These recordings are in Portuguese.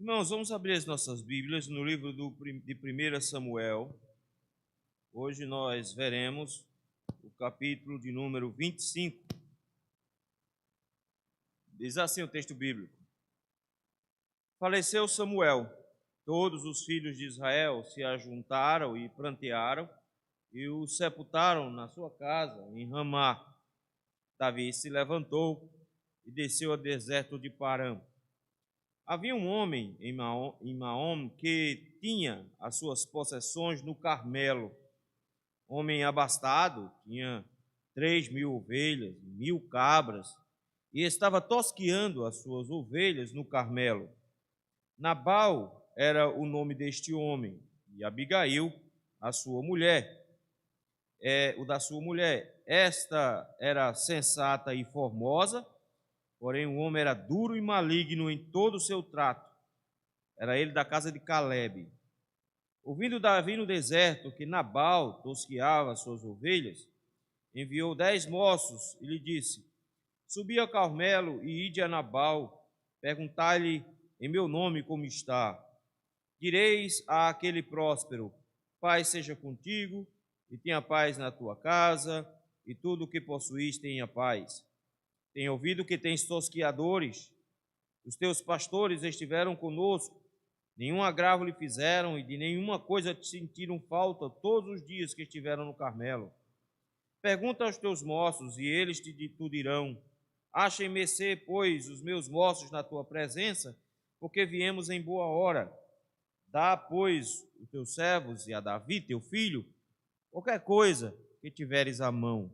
Irmãos, vamos abrir as nossas Bíblias no livro de 1 Samuel. Hoje nós veremos o capítulo de número 25. Diz assim o texto bíblico: Faleceu Samuel, todos os filhos de Israel se ajuntaram e prantearam e o sepultaram na sua casa, em Ramá. Davi se levantou e desceu ao deserto de Parã. Havia um homem em Maom que tinha as suas possessões no Carmelo. Homem abastado, tinha 3.000 ovelhas, 1.000 cabras, e estava tosqueando as suas ovelhas no Carmelo. Nabal era o nome deste homem, e Abigail, a sua mulher, o da sua mulher. Esta era sensata e formosa, porém o homem era duro e maligno em todo o seu trato. Era ele da casa de Calebe. Ouvindo Davi no deserto que Nabal tosqueava suas ovelhas, enviou 10 moços e lhe disse: Subi ao Carmelo e ide a Nabal, perguntai-lhe em meu nome como está. Direis àquele próspero: Paz seja contigo, e tenha paz na tua casa, e tudo o que possuís tenha paz. Tenho ouvido que tens tosqueadores, os teus pastores estiveram conosco, nenhum agravo lhe fizeram e de nenhuma coisa te sentiram falta todos os dias que estiveram no Carmelo. Pergunta aos teus moços e eles te dirão: Achem mercê, pois, os meus moços na tua presença, porque viemos em boa hora. Dá, pois, os teus servos e a Davi, teu filho, qualquer coisa que tiveres à mão.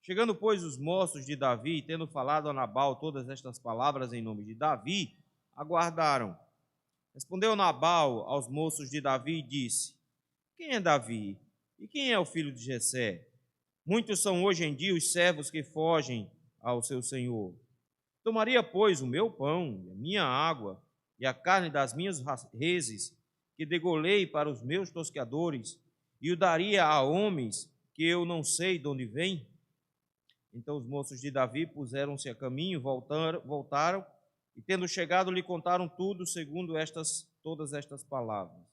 Chegando, pois, os moços de Davi, tendo falado a Nabal todas estas palavras em nome de Davi, aguardaram. Respondeu Nabal aos moços de Davi e disse: Quem é Davi? E quem é o filho de Jessé? Muitos são hoje em dia os servos que fogem ao seu senhor. Tomaria, pois, o meu pão, e a minha água, e a carne das minhas reses, que degolei para os meus tosqueadores, e o daria a homens que eu não sei de onde vêm? Então os moços de Davi puseram-se a caminho, voltaram, e tendo chegado, lhe contaram tudo, segundo todas estas palavras.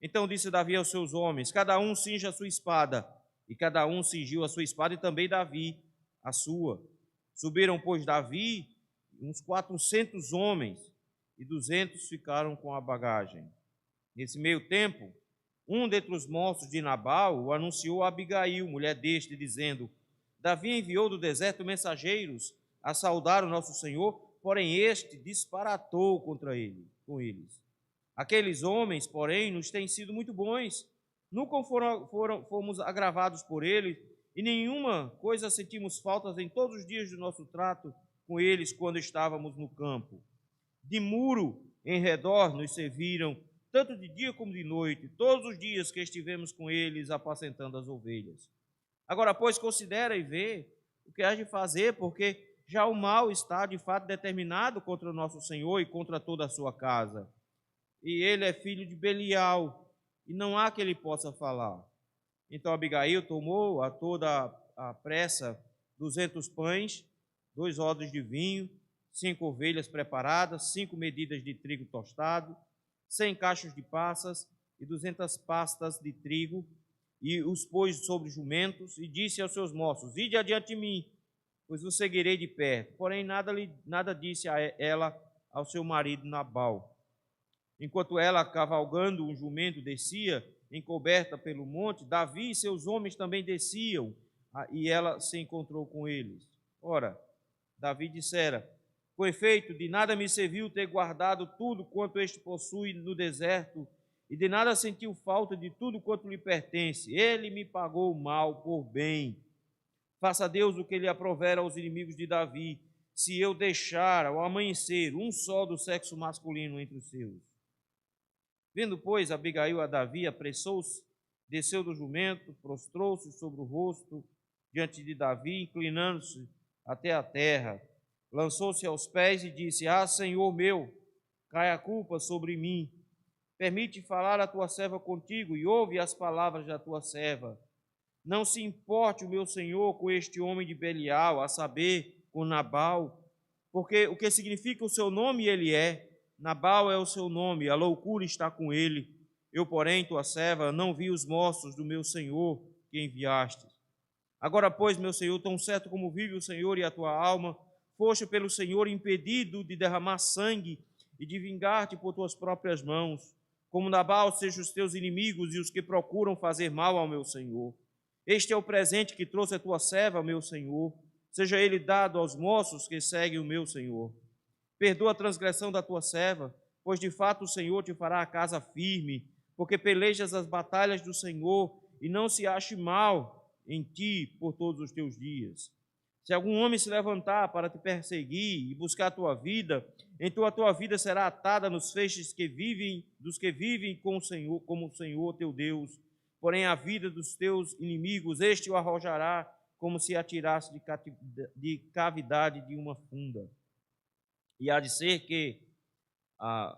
Então disse Davi aos seus homens: Cada um cinja a sua espada. E cada um cingiu a sua espada, e também Davi a sua. Subiram, pois, Davi, uns 400 homens, e 200 ficaram com a bagagem. Nesse meio tempo, um dentre os moços de Nabal o anunciou a Abigail, mulher deste, dizendo: Davi enviou do deserto mensageiros a saudar o nosso Senhor, porém este disparatou com eles. Aqueles homens, porém, nos têm sido muito bons. Nunca fomos agravados por eles, e nenhuma coisa sentimos faltas em todos os dias do nosso trato com eles quando estávamos no campo. De muro em redor nos serviram, tanto de dia como de noite, todos os dias que estivemos com eles apacentando as ovelhas. Agora, pois, considera e vê o que há de fazer, porque já o mal está de fato determinado contra o nosso Senhor e contra toda a sua casa. E ele é filho de Belial, e não há que ele possa falar. Então Abigail tomou a toda a pressa 200 pães, 2 odres de vinho, 5 ovelhas preparadas, 5 medidas de trigo tostado, 100 cachos de passas e 200 pastas de trigo, e os pôs sobre jumentos, e disse aos seus moços: Ide adiante de mim, pois vos seguirei de perto. Porém nada disse a ela ao seu marido Nabal. Enquanto ela, cavalgando um jumento, descia, encoberta pelo monte, Davi e seus homens também desciam, e ela se encontrou com eles. Ora, Davi dissera: Com efeito, de nada me serviu ter guardado tudo quanto este possui no deserto, e de nada sentiu falta de tudo quanto lhe pertence. Ele me pagou o mal por bem. Faça Deus o que lhe aprover aos inimigos de Davi, se eu deixar ao amanhecer um só do sexo masculino entre os seus. Vendo, pois, Abigail a Davi, apressou-se, desceu do jumento, prostrou-se sobre o rosto diante de Davi, inclinando-se até a terra, lançou-se aos pés e disse: Senhor meu, cai a culpa sobre mim. Permite falar a tua serva contigo e ouve as palavras da tua serva. Não se importe o meu senhor com este homem de Belial, a saber, com Nabal, porque o que significa o seu nome ele é. Nabal é o seu nome, a loucura está com ele. Eu, porém, tua serva, não vi os moços do meu senhor que enviaste. Agora, pois, meu senhor, tão certo como vive o Senhor e a tua alma, foste pelo Senhor impedido de derramar sangue e de vingar-te por tuas próprias mãos, como Nabal sejam os teus inimigos e os que procuram fazer mal ao meu senhor. Este é o presente que trouxe a tua serva, meu senhor, seja ele dado aos moços que seguem o meu senhor. Perdoa a transgressão da tua serva, pois de fato o Senhor te fará a casa firme, porque pelejas as batalhas do Senhor e não se ache mal em ti por todos os teus dias. Se algum homem se levantar para te perseguir e buscar a tua vida, então a tua vida será atada nos feixes dos que vivem com o Senhor, como o Senhor teu Deus. Porém a vida dos teus inimigos, este o arrojará como se atirasse de cavidade de uma funda. E há de ser que,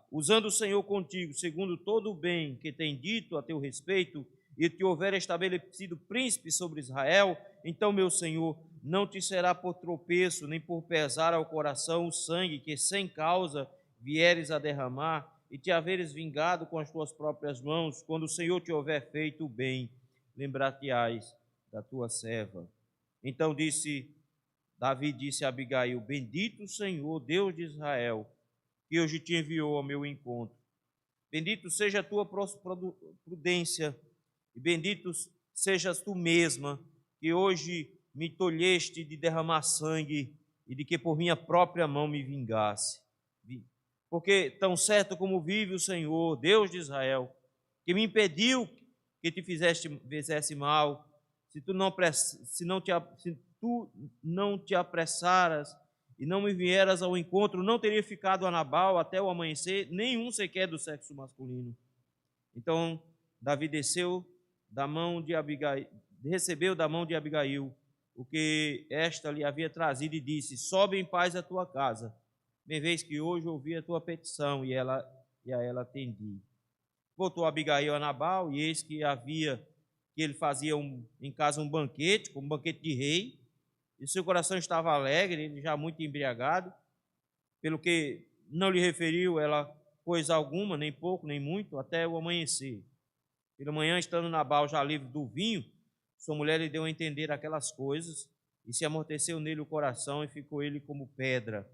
usando o Senhor contigo, segundo todo o bem que tem dito a teu respeito, e te houver estabelecido príncipe sobre Israel, então, meu Senhor, não te será por tropeço, nem por pesar ao coração o sangue que sem causa vieres a derramar, e te haveres vingado com as tuas próprias mãos, quando o Senhor te houver feito o bem, lembrar-te-ás da tua serva. Então Davi disse a Abigail: bendito o Senhor, Deus de Israel, que hoje te enviou ao meu encontro. Bendito seja a tua prudência, e bendito sejas tu mesma, que hoje me tolheste de derramar sangue e de que por minha própria mão me vingasse. Porque tão certo como vive o Senhor, Deus de Israel, que me impediu que te fizesse mal, se tu não te apressaras e não me vieras ao encontro, não teria ficado a Nabal até o amanhecer, nenhum sequer do sexo masculino. Então Davi recebeu da mão de Abigail o que esta lhe havia trazido e disse: sobe em paz à tua casa, bem vês que hoje ouvi a tua petição e a ela atendi. Voltou Abigail a Nabal, e eis que ele fazia em casa um banquete, como um banquete de rei, e seu coração estava alegre, ele já muito embriagado, pelo que não lhe referiu ela coisa alguma, nem pouco, nem muito, até o amanhecer. Pela manhã, estando Nabal já livre do vinho, sua mulher lhe deu a entender aquelas coisas, e se amorteceu nele o coração, e ficou ele como pedra.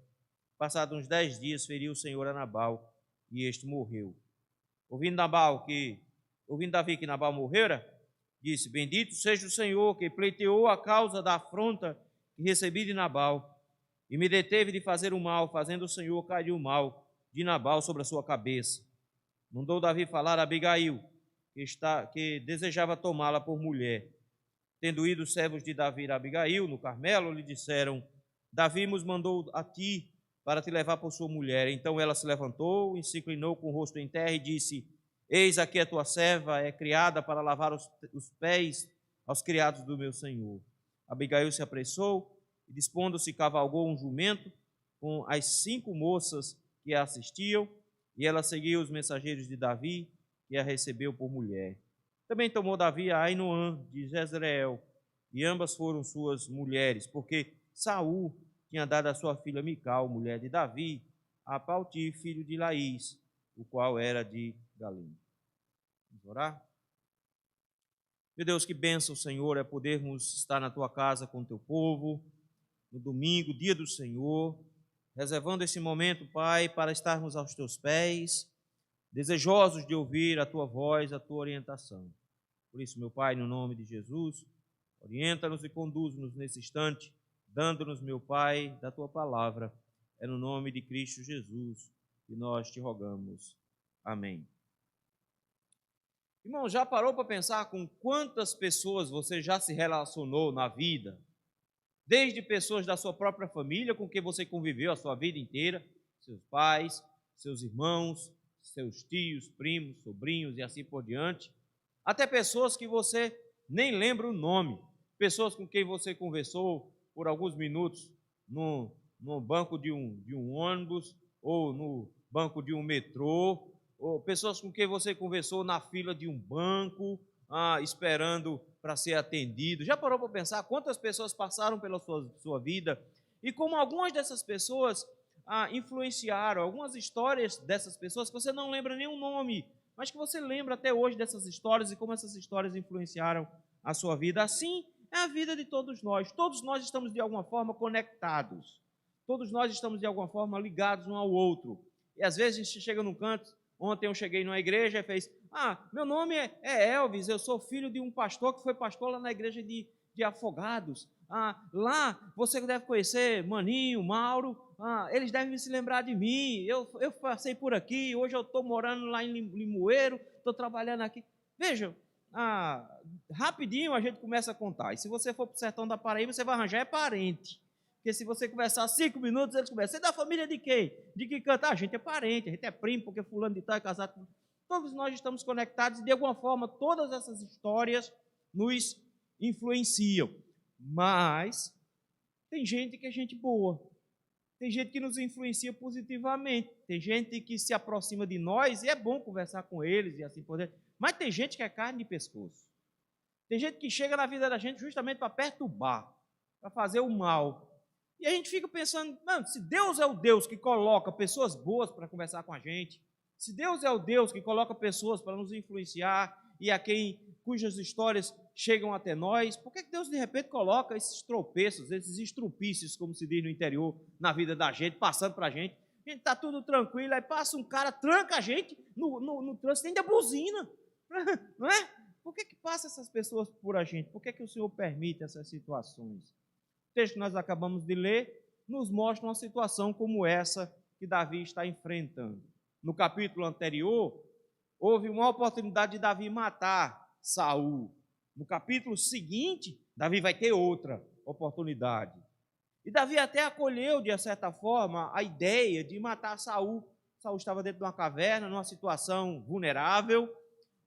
Passados uns 10 dias, feriu o Senhor a Nabal, e este morreu. Ouvindo Davi que Nabal morrera, disse: bendito seja o Senhor, que pleiteou a causa da afronta que recebi de Nabal, e me deteve de fazer o mal, fazendo o Senhor cair o mal de Nabal sobre a sua cabeça. Mandou Davi falar a Abigail, que desejava tomá-la por mulher. Tendo ido os servos de Davi a Abigail, no Carmelo, lhe disseram: Davi nos mandou a ti para te levar por sua mulher. Então ela se levantou e se inclinou com o rosto em terra e disse: eis aqui a tua serva, é criada para lavar os pés aos criados do meu senhor. Abigail se apressou e, dispondo-se, cavalgou um jumento com as 5 moças que a assistiam, e ela seguiu os mensageiros de Davi, que a recebeu por mulher. Também tomou Davi a Ainoã de Jezreel, e ambas foram suas mulheres, porque Saul tinha dado a sua filha Mical, mulher de Davi, a Palti, filho de Laís, o qual era de Galim. Vamos orar? Meu Deus, que bênção, Senhor, é podermos estar na tua casa com o teu povo, no domingo, dia do Senhor, reservando esse momento, Pai, para estarmos aos teus pés, desejosos de ouvir a tua voz, a tua orientação. Por isso, meu Pai, no nome de Jesus, orienta-nos e conduz-nos nesse instante, dando-nos, meu Pai, da tua palavra. É no nome de Cristo Jesus que nós te rogamos. Amém. Irmão, já parou para pensar com quantas pessoas você já se relacionou na vida? Desde pessoas da sua própria família, com quem você conviveu a sua vida inteira, seus pais, seus irmãos, seus tios, primos, sobrinhos e assim por diante, até pessoas que você nem lembra o nome, pessoas com quem você conversou por alguns minutos no banco de um ônibus ou no banco de um metrô, ou pessoas com quem você conversou na fila de um banco, esperando para ser atendido. Já parou para pensar quantas pessoas passaram pela sua vida e como algumas dessas pessoas influenciaram, algumas histórias dessas pessoas que você não lembra nem o nome, mas que você lembra até hoje dessas histórias e como essas histórias influenciaram a sua vida. Assim é a vida de todos nós estamos de alguma forma conectados, todos nós estamos de alguma forma ligados um ao outro. E às vezes a gente chega num canto. Ontem eu cheguei numa igreja e fez: meu nome é Elvis, eu sou filho de um pastor que foi pastor lá na igreja de Afogados. Lá você deve conhecer Maninho, Mauro, eles devem se lembrar de mim, eu passei por aqui, hoje eu estou morando lá em Limoeiro, estou trabalhando aqui. Vejam, rapidinho a gente começa a contar, e se você for para o sertão da Paraíba, você vai arranjar parente. Porque se você conversar 5 minutos, eles começam: você é da família de quem? De que canta? A gente é parente, a gente é primo, porque fulano de tal é casado com... Todos nós estamos conectados e, de alguma forma, todas essas histórias nos influenciam. Mas tem gente que é gente boa, tem gente que nos influencia positivamente, tem gente que se aproxima de nós e é bom conversar com eles e assim por diante. Mas tem gente que é carne de pescoço. Tem gente que chega na vida da gente justamente para perturbar, para fazer o mal. E a gente fica pensando: se Deus é o Deus que coloca pessoas boas para conversar com a gente, se Deus é o Deus que coloca pessoas para nos influenciar e cujas histórias chegam até nós, por que Deus de repente coloca esses tropeços, esses estrupícios, como se diz no interior, na vida da gente, passando para a gente? A gente está tudo tranquilo, aí passa um cara, tranca a gente no trânsito, ainda buzina, não é? Por que passa essas pessoas por a gente? Por que o Senhor permite essas situações? O texto que nós acabamos de ler nos mostra uma situação como essa que Davi está enfrentando. No capítulo anterior, houve uma oportunidade de Davi matar Saul. No capítulo seguinte, Davi vai ter outra oportunidade. E Davi até acolheu, de certa forma, a ideia de matar Saul. Saul estava dentro de uma caverna, numa situação vulnerável.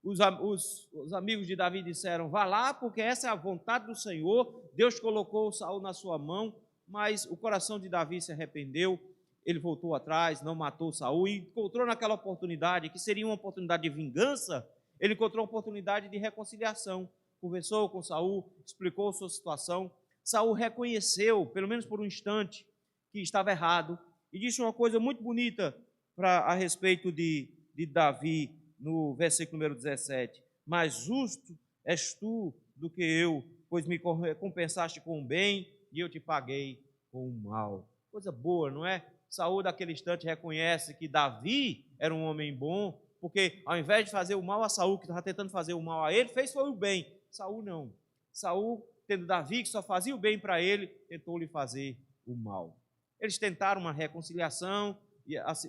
Os amigos de Davi disseram: vá lá, porque essa é a vontade do Senhor. Deus colocou Saul na sua mão, mas o coração de Davi se arrependeu. Ele voltou atrás, não matou Saul e encontrou naquela oportunidade, que seria uma oportunidade de vingança, ele encontrou uma oportunidade de reconciliação. Conversou com Saul, explicou sua situação. Saul reconheceu, pelo menos por um instante, que estava errado e disse uma coisa muito bonita a respeito de Davi, no versículo número 17: mais justo és tu do que eu, pois me recompensaste com o bem e eu te paguei com o mal. Coisa boa, não é? Saul, naquele instante, reconhece que Davi era um homem bom, porque ao invés de fazer o mal a Saul, que estava tentando fazer o mal a ele, foi o bem. Saul não. Saul, tendo Davi, que só fazia o bem para ele, tentou-lhe fazer o mal. Eles tentaram uma reconciliação,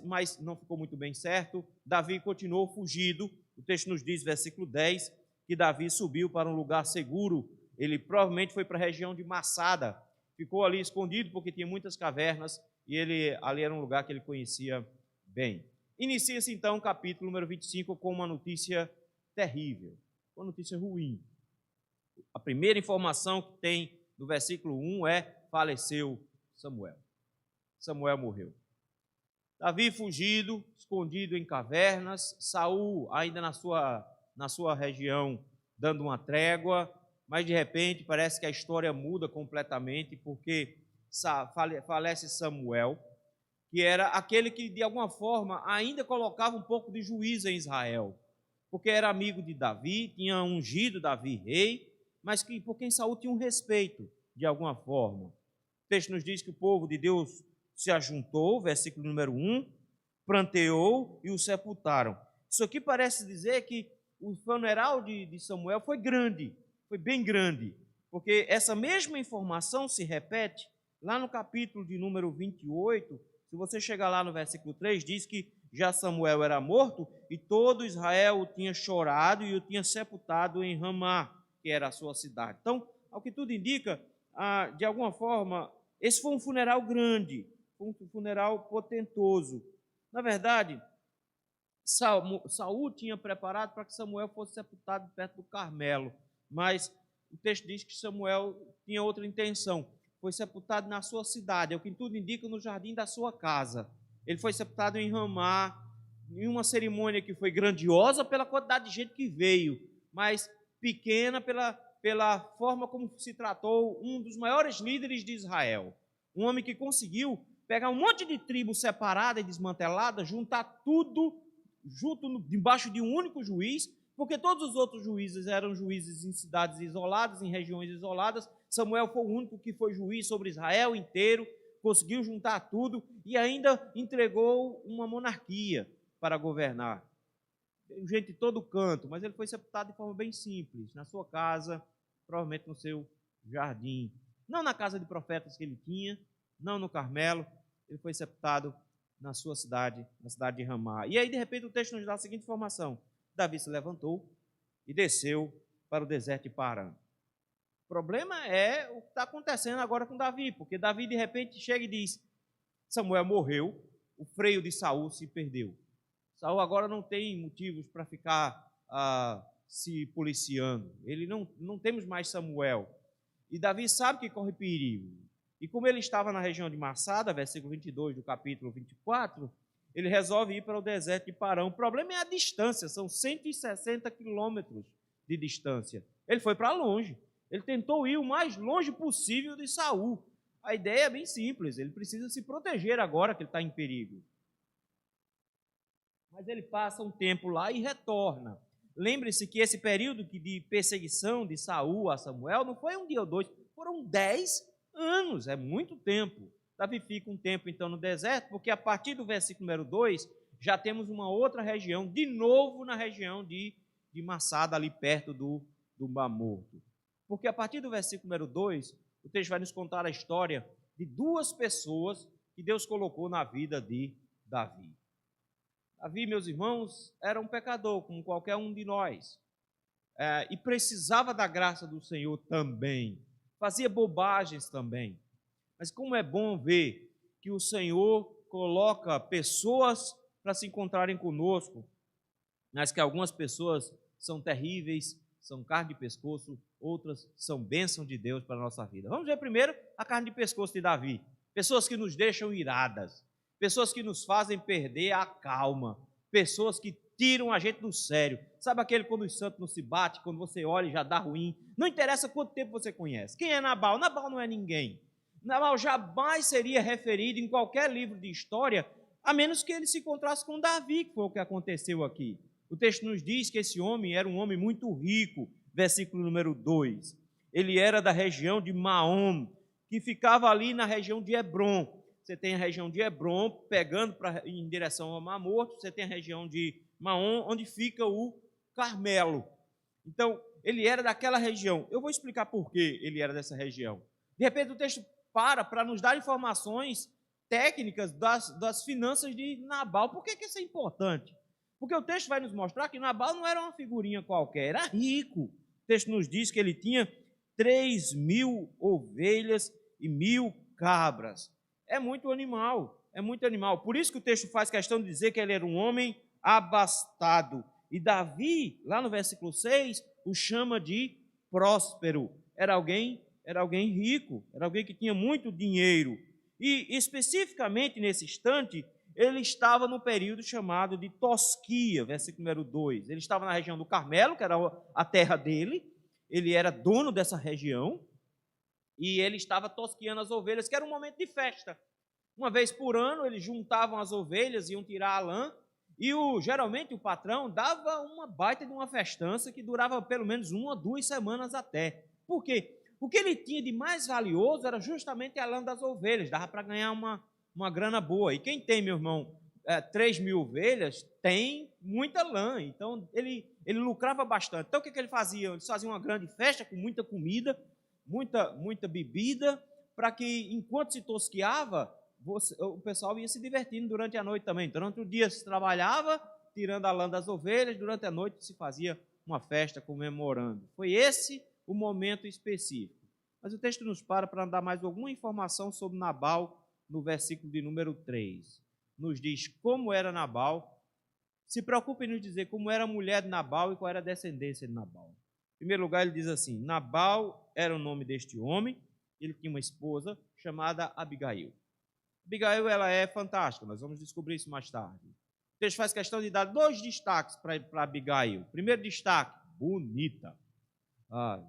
mas não ficou muito bem certo. Davi continuou fugido. O texto nos diz, versículo 10, que Davi subiu para um lugar seguro. Ele provavelmente foi para a região de Massada, ficou ali escondido porque tinha muitas cavernas e ali era um lugar que ele conhecia bem. Inicia-se então o capítulo número 25 com uma notícia terrível, uma notícia ruim. A primeira informação que tem do versículo 1 é: faleceu Samuel. Samuel morreu. Davi fugido, escondido em cavernas, Saul ainda na sua região dando uma trégua, mas de repente parece que a história muda completamente, porque falece Samuel, que era aquele que de alguma forma ainda colocava um pouco de juízo em Israel, porque era amigo de Davi, tinha ungido Davi rei, mas por quem Saul tinha um respeito de alguma forma. O texto nos diz que o povo de Deus se ajuntou, versículo número 1, pranteou e o sepultaram. Isso aqui parece dizer que o funeral de Samuel foi grande, foi bem grande, porque essa mesma informação se repete lá no capítulo de número 28. Se você chegar lá no versículo 3, diz que já Samuel era morto e todo Israel o tinha chorado e o tinha sepultado em Ramá, que era a sua cidade. Então, ao que tudo indica, de alguma forma, esse foi um funeral grande, um funeral potentoso. Na verdade, Saul tinha preparado para que Samuel fosse sepultado perto do Carmelo, mas o texto diz que Samuel tinha outra intenção. Foi sepultado na sua cidade, é o que tudo indica, no jardim da sua casa. Ele foi sepultado em Ramá, em uma cerimônia que foi grandiosa pela quantidade de gente que veio, mas pequena pela forma como se tratou um dos maiores líderes de Israel. Um homem que conseguiu pegar um monte de tribos separadas e desmanteladas, juntar tudo debaixo de um único juiz, porque todos os outros juízes eram juízes em cidades isoladas, em regiões isoladas. Samuel foi o único que foi juiz sobre Israel inteiro, conseguiu juntar tudo e ainda entregou uma monarquia para governar. Gente de todo canto, mas ele foi sepultado de forma bem simples, na sua casa, provavelmente no seu jardim. Não na casa de profetas que ele tinha, não no Carmelo, ele foi sepultado na sua cidade, na cidade de Ramá. E aí, de repente, o texto nos dá a seguinte informação: Davi se levantou e desceu para o deserto de Parã. O problema é o que está acontecendo agora com Davi, porque Davi, de repente, chega e diz: Samuel morreu, o freio de Saul se perdeu. Saul agora não tem motivos para ficar se policiando. Ele não temos mais Samuel. E Davi sabe que corre perigo. E como ele estava na região de Massada, versículo 22 do capítulo 24, ele resolve ir para o deserto de Parã. O problema é a distância, são 160 quilômetros de distância. Ele foi para longe. Ele tentou ir o mais longe possível de Saul. A ideia é bem simples, ele precisa se proteger agora que ele está em perigo. Mas ele passa um tempo lá e retorna. Lembre-se que esse período de perseguição de Saul a Samuel não foi um dia ou dois, foram 10 anos, é muito tempo. Davi fica um tempo então no deserto, porque a partir do versículo número 2, já temos uma outra região, de novo na região de Massada, ali perto do Mar Morto. Porque a partir do versículo número 2, o texto vai nos contar a história de duas pessoas que Deus colocou na vida de Davi. Davi, meus irmãos, era um pecador, como qualquer um de nós, e precisava da graça do Senhor também, fazia bobagens também. Mas como é bom ver que o Senhor coloca pessoas para se encontrarem conosco, mas que algumas pessoas são terríveis, são carne de pescoço, outras são bênção de Deus para a nossa vida. Vamos ver primeiro a carne de pescoço de Davi. Pessoas que nos deixam iradas, pessoas que nos fazem perder a calma, pessoas que tiram a gente do sério. Sabe aquele quando os santos não se batem, quando você olha e já dá ruim? Não interessa quanto tempo você conhece. Quem é Nabal? Nabal não é ninguém. Nabal jamais seria referido em qualquer livro de história, a menos que ele se encontrasse com Davi, que foi o que aconteceu aqui. O texto nos diz que esse homem era um homem muito rico, versículo número 2. Ele era da região de Maom, que ficava ali na região de Hebrom. Você tem a região de Hebrom, pegando em direção ao Mar Morto, você tem a região de Maom, onde fica o Carmelo. Então, ele era daquela região. Eu vou explicar por que ele era dessa região. De repente, o texto para nos dar informações técnicas das finanças de Nabal. Por que isso é importante? Porque o texto vai nos mostrar que Nabal não era uma figurinha qualquer, era rico. O texto nos diz que ele tinha 3.000 ovelhas e 1.000 cabras. É muito animal, é muito animal. Por isso que o texto faz questão de dizer que ele era um homem abastado. E Davi, lá no versículo 6, o chama de próspero. Era alguém rico, era alguém que tinha muito dinheiro. E especificamente nesse instante, ele estava no período chamado de tosquia, versículo número 2. Ele estava na região do Carmelo, que era a terra dele, ele era dono dessa região, e ele estava tosquiando as ovelhas, que era um momento de festa. Uma vez por ano, eles juntavam as ovelhas, iam tirar a lã, e geralmente o patrão dava uma baita de uma festança que durava pelo menos 1 ou 2 semanas até. Por quê? O que ele tinha de mais valioso era justamente a lã das ovelhas, dava para ganhar uma grana boa. E quem tem, meu irmão, 3.000 ovelhas, tem muita lã. Então, ele lucrava bastante. Então, o que ele fazia? Eles faziam uma grande festa com muita comida, muita bebida, para que, enquanto se tosquiava, o pessoal ia se divertindo durante a noite também. Durante o dia se trabalhava, tirando a lã das ovelhas, durante a noite se fazia uma festa comemorando. Foi esse o momento específico. Mas o texto nos para dar mais alguma informação sobre Nabal no versículo de número 3. Nos diz como era Nabal. Se preocupe em nos dizer como era a mulher de Nabal e qual era a descendência de Nabal. Em primeiro lugar, ele diz assim: Nabal era o nome deste homem, ele tinha uma esposa chamada Abigail. Abigail, ela é fantástica, nós vamos descobrir isso mais tarde. O texto faz questão de dar 2 destaques para Abigail. Primeiro destaque, bonita.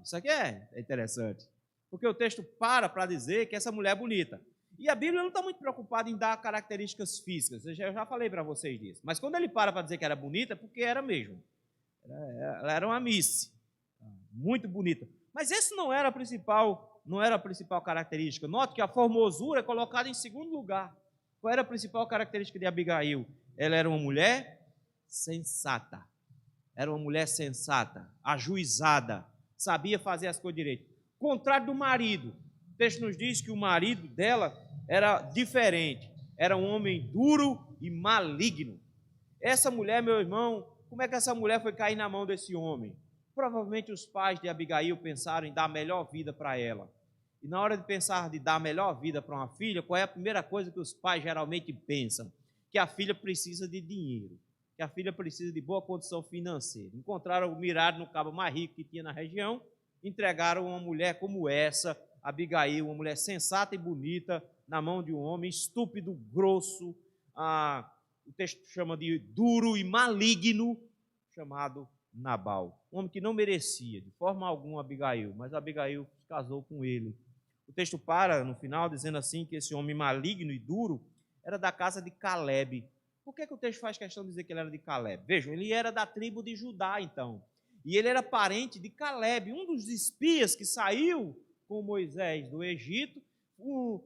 Isso aqui é interessante, porque o texto para dizer que essa mulher é bonita. E a Bíblia não está muito preocupada em dar características físicas, eu já falei para vocês disso. Mas quando ele para dizer que era bonita, é porque era mesmo. Ela era uma miss, muito bonita. Mas esse não era a principal característica. Note que a formosura é colocada em segundo lugar. Qual era a principal característica de Abigail? Ela era uma mulher sensata. Era uma mulher sensata, ajuizada, sabia fazer as coisas direito. Contrário do marido. O texto nos diz que o marido dela era diferente. Era um homem duro e maligno. Essa mulher, meu irmão, como é que essa mulher foi cair na mão desse homem? Provavelmente os pais de Abigail pensaram em dar a melhor vida para ela. E na hora de pensar de dar a melhor vida para uma filha, qual é a primeira coisa que os pais geralmente pensam? Que a filha precisa de dinheiro, que a filha precisa de boa condição financeira. Encontraram o mirado no cabo mais rico que tinha na região, entregaram uma mulher como essa, Abigail, uma mulher sensata e bonita, na mão de um homem estúpido, grosso, o texto chama de duro e maligno, chamado Nabal. Um homem que não merecia, de forma alguma, Abigail, mas Abigail se casou com ele. O texto para, no final, dizendo assim, que esse homem maligno e duro era da casa de Caleb. Por que o texto faz questão de dizer que ele era de Caleb? Vejam, ele era da tribo de Judá, então. E ele era parente de Caleb, um dos espias que saiu com Moisés do Egito,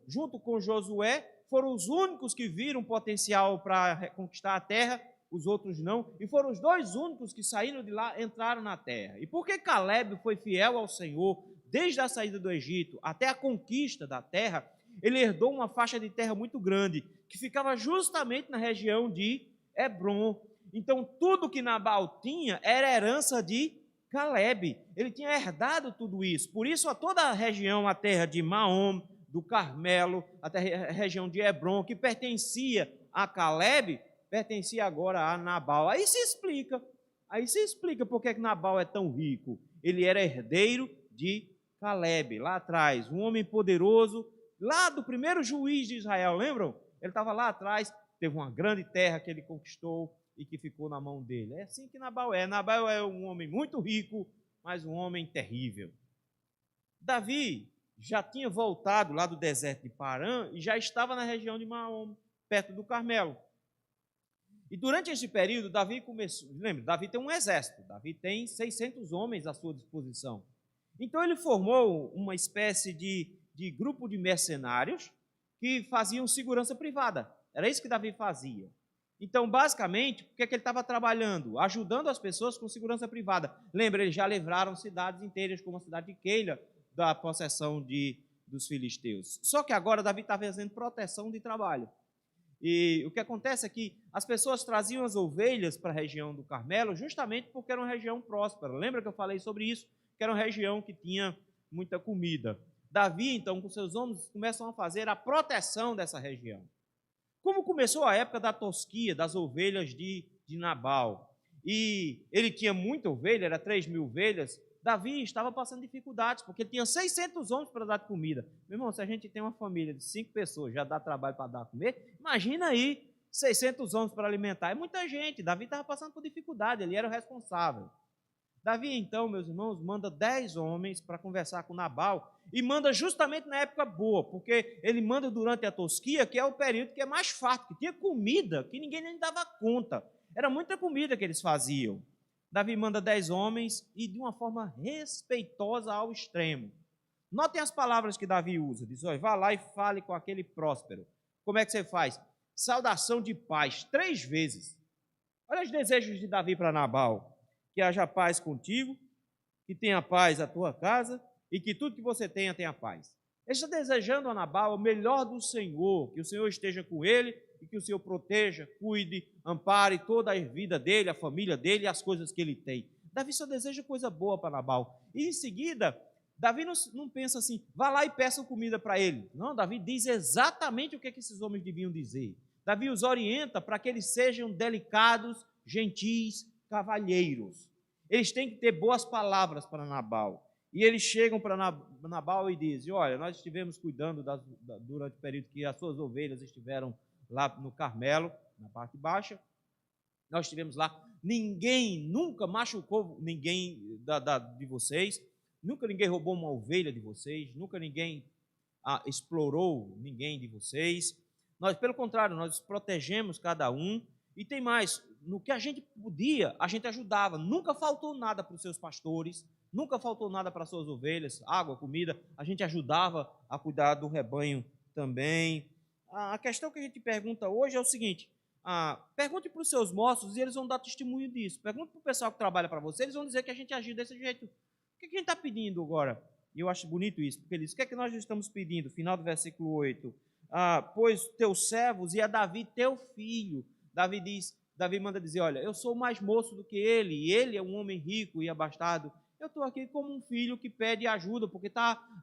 junto com Josué, foram os únicos que viram potencial para reconquistar a terra, os outros não, e foram os dois únicos que saíram de lá, entraram na terra. E porque Caleb foi fiel ao Senhor, desde a saída do Egito até a conquista da terra, ele herdou uma faixa de terra muito grande, que ficava justamente na região de Hebrom. Então, tudo que Nabal tinha era herança de Caleb. Ele tinha herdado tudo isso. Por isso, a toda a região, a terra de Maom, do Carmelo, até a região de Hebrom, que pertencia a Caleb, pertencia agora a Nabal. Aí se explica por que Nabal é tão rico. Ele era herdeiro de Caleb, lá atrás, um homem poderoso, lá do primeiro juiz de Israel, lembram? Ele estava lá atrás, teve uma grande terra que ele conquistou e que ficou na mão dele. É assim que Nabal é. Nabal é um homem muito rico, mas um homem terrível. Davi já tinha voltado lá do deserto de Parã e já estava na região de Maom, perto do Carmelo. E durante esse período, Davi começou... Lembra, Davi tem um exército. Davi tem 600 homens à sua disposição. Então ele formou uma espécie de grupo de mercenários que faziam segurança privada. Era isso que Davi fazia. Então, basicamente, o que é que ele estava trabalhando? Ajudando as pessoas com segurança privada. Lembra, eles já livraram cidades inteiras, como a cidade de Keila, da possessão dos filisteus. Só que agora Davi está fazendo proteção de trabalho. E o que acontece é que as pessoas traziam as ovelhas para a região do Carmelo justamente porque era uma região próspera. Lembra que eu falei sobre isso? Que era uma região que tinha muita comida. Davi, então, com seus homens, começam a fazer a proteção dessa região. Como começou a época da tosquia, das ovelhas de Nabal, e ele tinha muita ovelha, era 3.000 ovelhas, Davi estava passando dificuldades, porque ele tinha 600 homens para dar comida. Meu irmão, se a gente tem uma família de 5 pessoas, já dá trabalho para dar comer, imagina aí 600 homens para alimentar. É muita gente. Davi estava passando por dificuldade, ele era o responsável. Davi, então, meus irmãos, manda 10 homens para conversar com Nabal, e manda justamente na época boa, porque ele manda durante a tosquia, que é o período que é mais farto, que tinha comida, que ninguém nem dava conta. Era muita comida que eles faziam. Davi manda 10 homens e de uma forma respeitosa ao extremo. Notem as palavras que Davi usa. Diz, olha, vá lá e fale com aquele próspero. Como é que você faz? Saudação de paz, 3 vezes. Olha os desejos de Davi para Nabal. Que haja paz contigo, que tenha paz a tua casa e que tudo que você tenha paz. Ele está desejando a Nabal o melhor do Senhor, que o Senhor esteja com ele e que o Senhor proteja, cuide, ampare toda a vida dele, a família dele e as coisas que ele tem. Davi só deseja coisa boa para Nabal. E em seguida, Davi não pensa assim, vá lá e peça comida para ele. Não, Davi diz exatamente o que esses homens deviam dizer. Davi os orienta para que eles sejam delicados, gentis, cavalheiros. Eles têm que ter boas palavras para Nabal. E eles chegam para Nabal e dizem, olha, nós estivemos cuidando durante o período que as suas ovelhas estiveram lá no Carmelo, na parte baixa, nós estivemos lá, ninguém nunca machucou ninguém de vocês, nunca ninguém roubou uma ovelha de vocês, nunca ninguém explorou ninguém de vocês. Nós, pelo contrário, nós protegemos cada um. E tem mais, no que a gente podia, a gente ajudava. Nunca faltou nada para os seus pastores, nunca faltou nada para as suas ovelhas, água, comida. A gente ajudava a cuidar do rebanho também. A questão que a gente pergunta hoje é o seguinte: pergunte para os seus moços e eles vão dar testemunho disso. Pergunte para o pessoal que trabalha para você, eles vão dizer que a gente agiu desse jeito. O que a gente está pedindo agora? E eu acho bonito isso, porque ele diz: o que é que nós estamos pedindo? Final do versículo 8. Pois teus servos e a Davi, teu filho. Davi manda dizer: olha, eu sou mais moço do que ele, e ele é um homem rico e abastado. Eu estou aqui como um filho que pede ajuda, porque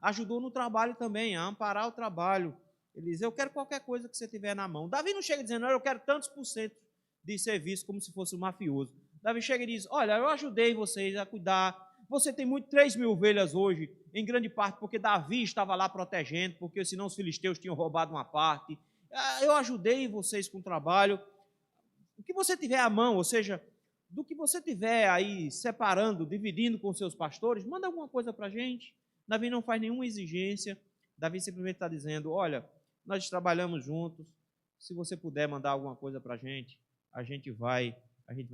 ajudou no trabalho também, a amparar o trabalho. Ele diz: eu quero qualquer coisa que você tiver na mão. Davi não chega dizendo: eu quero tantos por cento de serviço, como se fosse um mafioso. Davi chega e diz: olha, eu ajudei vocês a cuidar. Você tem 3.000 ovelhas hoje, em grande parte porque Davi estava lá protegendo, porque senão os filisteus tinham roubado uma parte. Eu ajudei vocês com o trabalho. O que você tiver à mão, ou seja, do que você tiver aí separando, dividindo com seus pastores, manda alguma coisa para a gente. Davi não faz nenhuma exigência. Davi simplesmente está dizendo: olha, nós trabalhamos juntos, se você puder mandar alguma coisa para a gente vai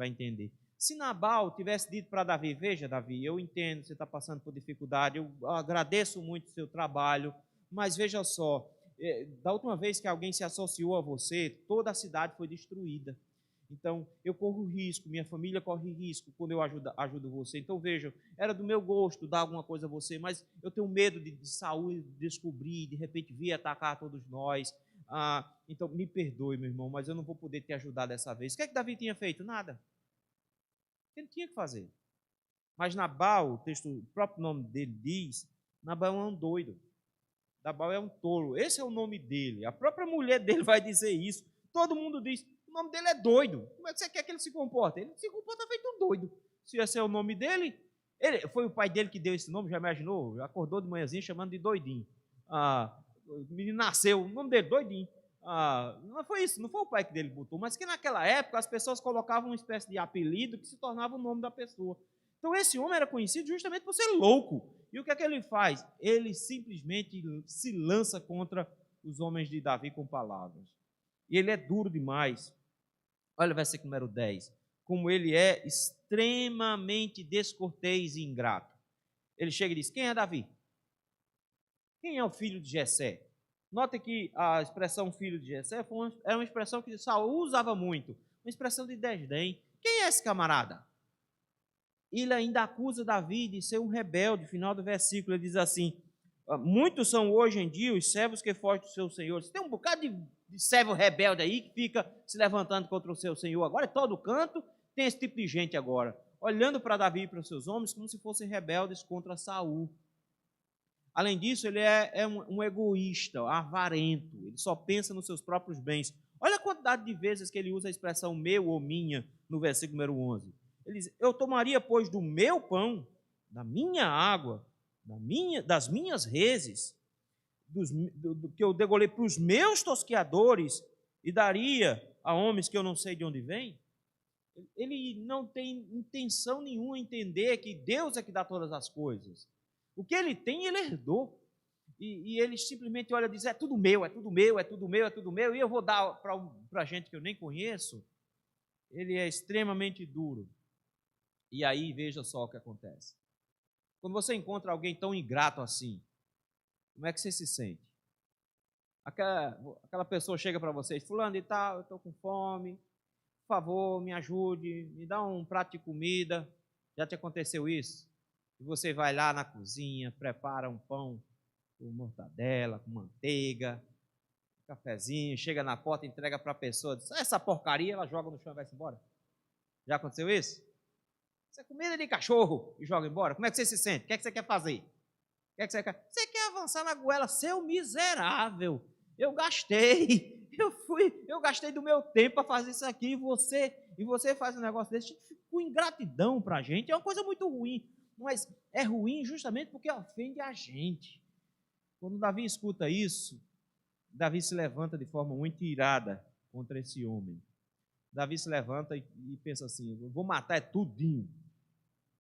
entender. Se Nabal tivesse dito para Davi: veja, Davi, eu entendo, você está passando por dificuldade, eu agradeço muito o seu trabalho, mas veja só, da última vez que alguém se associou a você, toda a cidade foi destruída. Então, eu corro risco, minha família corre risco quando eu ajudo você. Então, vejam, era do meu gosto dar alguma coisa a você, mas eu tenho medo de Saul descobrir, de repente vir atacar todos nós. Então, me perdoe, meu irmão, mas eu não vou poder te ajudar dessa vez. O que é que Davi tinha feito? Nada. Ele tinha que fazer. Mas Nabal, o próprio nome dele diz, Nabal é um doido. Nabal é um tolo. Esse é o nome dele. A própria mulher dele vai dizer isso. Todo mundo diz: o nome dele é doido. Como é que você quer que ele se comporte? Ele se comporta feito um doido. Se esse é o nome dele, foi o pai dele que deu esse nome, já imaginou? Acordou de manhãzinha chamando de doidinho. O menino nasceu, o nome dele, doidinho. Não foi isso, não foi o pai que dele botou, mas que naquela época as pessoas colocavam uma espécie de apelido que se tornava o nome da pessoa. Então esse homem era conhecido justamente por ser louco. E o que é que ele faz? Ele simplesmente se lança contra os homens de Davi com palavras. E ele é duro demais. Olha o versículo número 10. Como ele é extremamente descortês e ingrato. Ele chega e diz: quem é Davi? Quem é o filho de Jessé? Note que a expressão filho de Jessé é uma expressão que Saul usava muito. Uma expressão de desdém. Quem é esse camarada? Ele ainda acusa Davi de ser um rebelde. No final do versículo ele diz assim: muitos são hoje em dia os servos que fogem dos seus senhores. Tem um bocado de servo rebelde aí que fica se levantando contra o seu senhor. Agora, em todo canto, tem esse tipo de gente agora, olhando para Davi e para os seus homens como se fossem rebeldes contra Saul. Além disso, ele é um egoísta, avarento. Ele só pensa nos seus próprios bens. Olha a quantidade de vezes que ele usa a expressão meu ou minha no versículo número 11. Ele diz: eu tomaria, pois, do meu pão, da minha água, das minhas reses, do que eu degolei para os meus tosqueadores e daria a homens que eu não sei de onde vêm. Ele não tem intenção nenhuma em entender que Deus é que dá todas as coisas. O que ele tem, ele herdou. E ele simplesmente olha e diz: é tudo meu, é tudo meu, é tudo meu, é tudo meu, e eu vou dar para gente que eu nem conheço. Ele é extremamente duro. E aí, veja só o que acontece. Quando você encontra alguém tão ingrato assim, como é que você se sente? Aquela pessoa chega para você: fulano e tal, eu estou com fome, por favor, me ajude, me dá um prato de comida. Já te aconteceu isso? E você vai lá na cozinha, prepara um pão com mortadela, com manteiga, um cafezinho, chega na porta, entrega para a pessoa, diz: essa porcaria, ela joga no chão e vai-se embora. Já aconteceu isso? Isso é comida de cachorro e joga embora. Como é que você se sente? O que é que você quer fazer? O que é que você quer? Você quer avançar na goela, seu miserável. Eu gastei do meu tempo para fazer isso aqui, e você faz um negócio desse, com ingratidão para a gente, é uma coisa muito ruim. Mas é ruim justamente porque ofende a gente. Quando Davi escuta isso, Davi se levanta de forma muito irada contra esse homem. Davi se levanta e pensa assim: vou matar tudinho,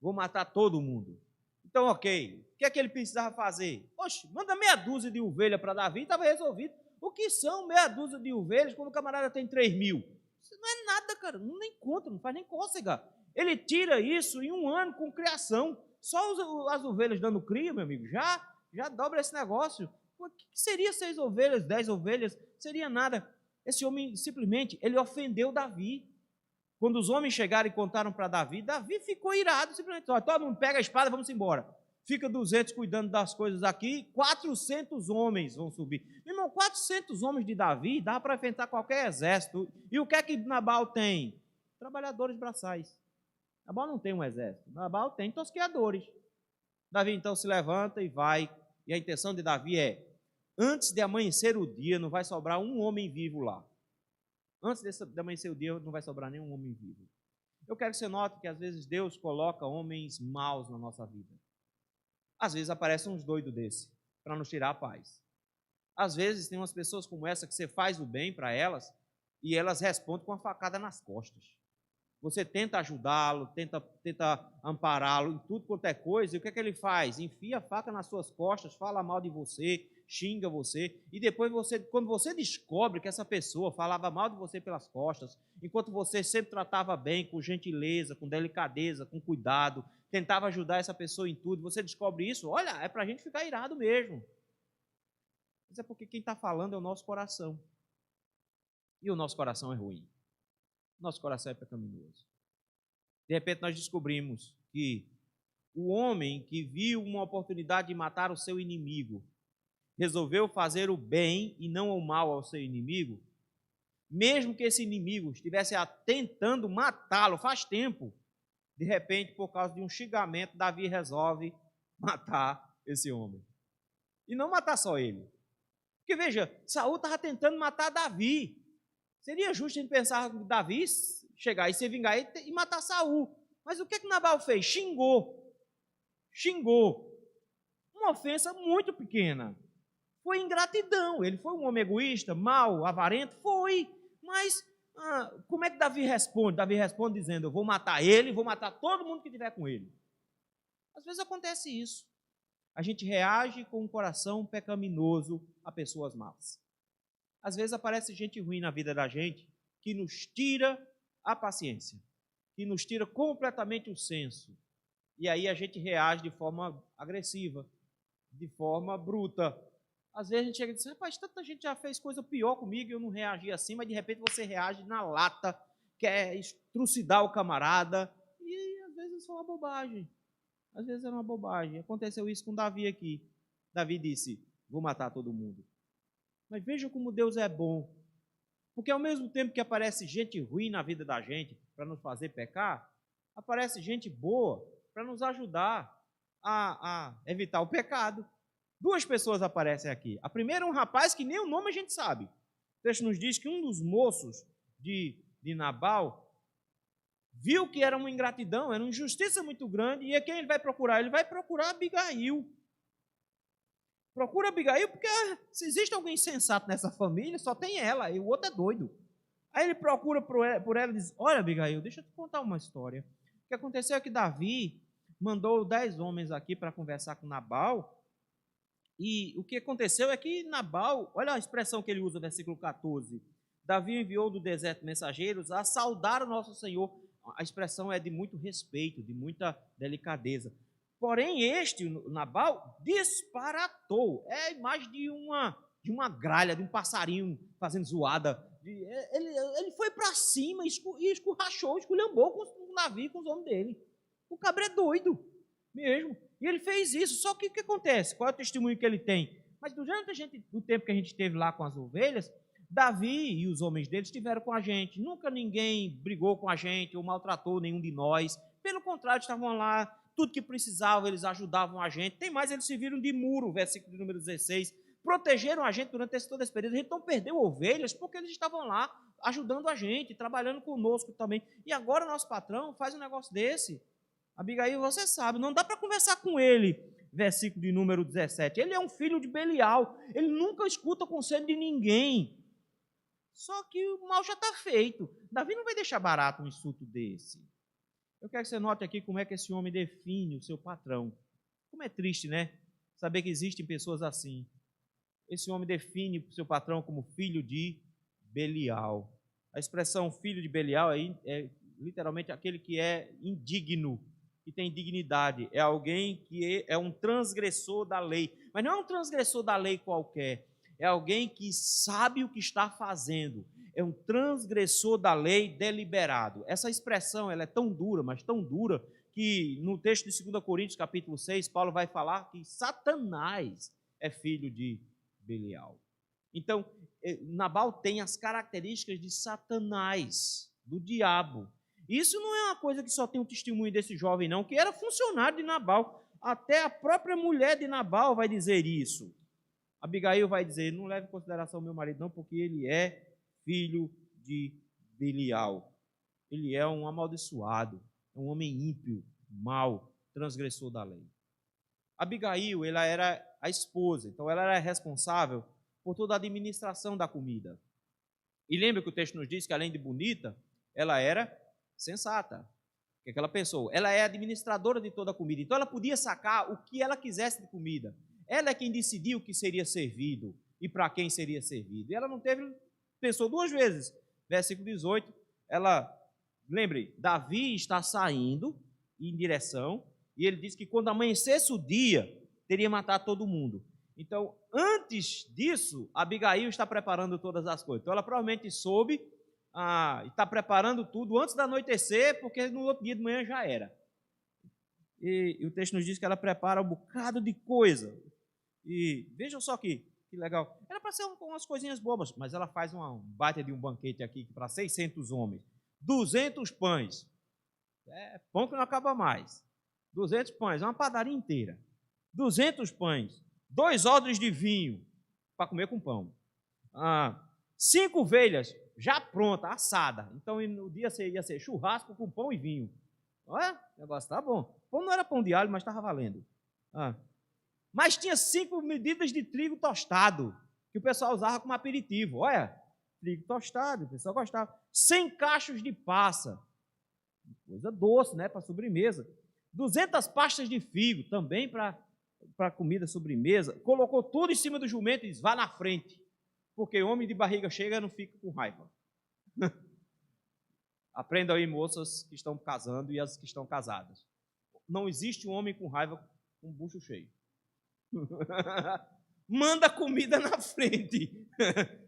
vou matar todo mundo. Então, ok, o que é que ele precisava fazer? Oxe, manda meia dúzia de ovelha para Davi e estava resolvido. O que são meia dúzia de ovelhas quando o camarada tem 3.000? Isso não é nada, cara, não nem conta, não faz nem cócega. Ele tira isso em um ano com criação. Só as ovelhas dando cria, meu amigo, já dobra esse negócio. O que seria 6 ovelhas, 10 ovelhas? Seria nada. Esse homem, simplesmente, ele ofendeu Davi. Quando os homens chegaram e contaram para Davi, Davi ficou irado, simplesmente, ó, todo mundo pega a espada, vamos embora. Fica 200 cuidando das coisas aqui, 400 homens vão subir. Meu irmão, 400 homens de Davi dá para enfrentar qualquer exército. E o que é que Nabal tem? Trabalhadores braçais. Nabal não tem um exército, Nabal tem tosqueadores. Davi então se levanta e vai, e a intenção de Davi é, antes de amanhecer o dia, não vai sobrar um homem vivo lá. Antes de amanhecer o dia, não vai sobrar nenhum homem vivo. Eu quero que você note que às vezes Deus coloca homens maus na nossa vida. Às vezes aparecem uns doidos desse, para nos tirar a paz. Às vezes tem umas pessoas como essa que você faz o bem para elas e elas respondem com uma facada nas costas. Você tenta ajudá-lo, tenta ampará-lo em tudo quanto é coisa, e o que é que ele faz? Enfia a faca nas suas costas, fala mal de você, xinga você, e depois quando você descobre que essa pessoa falava mal de você pelas costas, enquanto você sempre tratava bem, com gentileza, com delicadeza, com cuidado, tentava ajudar essa pessoa em tudo, você descobre isso, olha, é para a gente ficar irado mesmo. Mas é porque quem está falando é o nosso coração. E o nosso coração é ruim. Nosso coração é pecaminoso. De repente nós descobrimos que o homem que viu uma oportunidade de matar o seu inimigo, resolveu fazer o bem e não o mal ao seu inimigo, mesmo que esse inimigo estivesse tentando matá-lo faz tempo, de repente, por causa de um xingamento, Davi resolve matar esse homem. E não matar só ele. Porque veja, Saul estava tentando matar Davi. Seria justo a gente pensar que Davi chegar e se vingar e matar Saul. Mas o que Nabal fez? Xingou. Uma ofensa muito pequena. Foi ingratidão. Ele foi um homem egoísta, mau, avarento? Foi. Mas como é que Davi responde? Davi responde dizendo, eu vou matar ele, vou matar todo mundo que estiver com ele. Às vezes acontece isso. A gente reage com um coração pecaminoso a pessoas más. Às vezes aparece gente ruim na vida da gente que nos tira a paciência, que nos tira completamente o senso. E aí a gente reage de forma agressiva, de forma bruta. Às vezes a gente chega e diz, rapaz, tanta gente já fez coisa pior comigo e eu não reagi assim, mas de repente você reage na lata, quer trucidar o camarada, e às vezes isso é uma bobagem. Às vezes é uma bobagem. Aconteceu isso com Davi aqui. Davi disse, vou matar todo mundo. Mas veja como Deus é bom. Porque ao mesmo tempo que aparece gente ruim na vida da gente para nos fazer pecar, aparece gente boa para nos ajudar a evitar o pecado. 2 pessoas aparecem aqui. A primeira é um rapaz que nem o nome a gente sabe. O texto nos diz que um dos moços de Nabal viu que era uma ingratidão, era uma injustiça muito grande, e a quem ele vai procurar? Ele vai procurar Abigail. Procura Abigail, porque se existe alguém sensato nessa família, só tem ela, e o outro é doido. Aí ele procura por ela e diz, olha Abigail, deixa eu te contar uma história. O que aconteceu é que Davi mandou 10 homens aqui para conversar com Nabal, e o que aconteceu é que Nabal, olha a expressão que ele usa no versículo 14, Davi enviou do deserto mensageiros a saudar o nosso Senhor. A expressão é de muito respeito, de muita delicadeza. Porém, Nabal, disparatou. É a imagem de uma gralha, de um passarinho fazendo zoada. Ele foi para cima e escurrachou, esculhambou com o Davi, com os homens dele. O cabra é doido mesmo. E ele fez isso. Só que o que acontece? Qual é o testemunho que ele tem? Mas durante o tempo que a gente esteve lá com as ovelhas, Davi e os homens dele estiveram com a gente. Nunca ninguém brigou com a gente ou maltratou nenhum de nós. Pelo contrário, estavam lá, tudo que precisavam, eles ajudavam a gente. Tem mais, eles serviram de muro, versículo de número 16. Protegeram a gente durante todo esse período. A gente não perdeu ovelhas porque eles estavam lá ajudando a gente, trabalhando conosco também. E agora nosso patrão faz um negócio desse. Abigail, você sabe, não dá para conversar com ele. Versículo de número 17. Ele é um filho de Belial. Ele nunca escuta o conselho de ninguém. Só que o mal já está feito. Davi não vai deixar barato um insulto desse. Eu quero que você note aqui como é que esse homem define o seu patrão. Como é triste, né? Saber que existem pessoas assim. Esse homem define o seu patrão como filho de Belial. A expressão filho de Belial é literalmente aquele que é indigno, que tem dignidade. É alguém que é um transgressor da lei. Mas não é um transgressor da lei qualquer. É alguém que sabe o que está fazendo. É um transgressor da lei deliberado. Essa expressão ela é tão dura, mas tão dura, que no texto de 2 Coríntios, capítulo 6, Paulo vai falar que Satanás é filho de Belial. Então, Nabal tem as características de Satanás, do diabo. Isso não é uma coisa que só tem um testemunho desse jovem, não, que era funcionário de Nabal. Até a própria mulher de Nabal vai dizer isso. Abigail vai dizer, não leve em consideração o meu marido, não, porque ele é filho de Belial. Ele é um amaldiçoado, é um homem ímpio, mau, transgressor da lei. Abigail, ela era a esposa, então ela era responsável por toda a administração da comida. E lembra que o texto nos diz que, além de bonita, ela era sensata. O que é que ela pensou? Ela é administradora de toda a comida, então ela podia sacar o que ela quisesse de comida. Ela é quem decidiu o que seria servido e para quem seria servido. E ela não pensou duas vezes. Versículo 18, lembre, Davi está saindo em direção, e ele diz que quando amanhecesse o dia, teria matado todo mundo. Então, antes disso, Abigail está preparando todas as coisas. Então, ela provavelmente soube, está preparando tudo antes da anoitecer, porque no outro dia de manhã já era. E o texto nos diz que ela prepara um bocado de coisa. E vejam só que legal. Era para ser umas coisinhas bobas, mas ela faz uma baita de um banquete aqui para 600 homens. 200 pães. É pão que não acaba mais. 200 pães, uma padaria inteira. 200 pães. 2 odres de vinho para comer com pão. 5 ovelhas já pronta, assada. Então, no dia ia ser churrasco com pão e vinho. Olha, o negócio tá bom. Pão não era pão de alho, mas estava valendo. Mas tinha 5 medidas de trigo tostado, que o pessoal usava como aperitivo. Olha, trigo tostado, o pessoal gostava. 100 cachos de passa. Coisa doce, né, para sobremesa. 200 pastas de figo, também para comida, sobremesa. Colocou tudo em cima do jumento e disse, vá na frente, porque homem de barriga cheia não fica com raiva. Aprendam aí, moças que estão casando e as que estão casadas. Não existe um homem com raiva com bucho cheio. Manda comida na frente.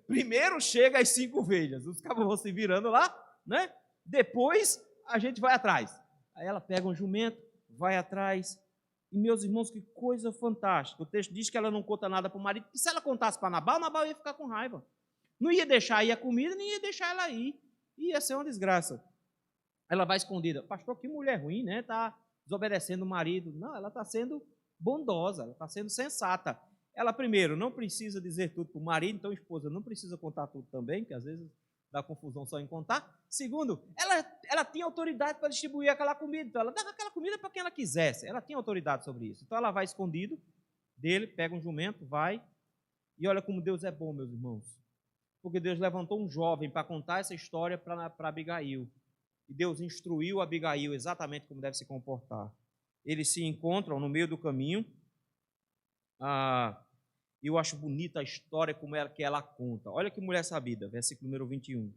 Primeiro chega as 5 ovelhas. Os cabos vão se virando lá, né? Depois a gente vai atrás. Aí ela pega um jumento, vai atrás. E, meus irmãos, que coisa fantástica. O texto diz que ela não conta nada para o marido, porque se ela contasse para Nabal, Nabal ia ficar com raiva. Não ia deixar ir a comida, nem ia deixar ela ir. Ia ser uma desgraça. Ela vai escondida. Pastor, que mulher ruim, né? Está desobedecendo o marido. Não, ela está sendo bondosa, ela está sendo sensata. Ela, primeiro, não precisa dizer tudo para o marido, então a esposa não precisa contar tudo também, que às vezes dá confusão só em contar. Segundo, ela tinha autoridade para distribuir aquela comida, então ela dava aquela comida para quem ela quisesse, ela tinha autoridade sobre isso. Então ela vai escondido dele, pega um jumento, vai, e olha como Deus é bom, meus irmãos. Porque Deus levantou um jovem para contar essa história para Abigail. E Deus instruiu Abigail exatamente como deve se comportar. Eles se encontram no meio do caminho. Eu acho bonita a história como que ela conta. Olha que mulher sabida, versículo número 21.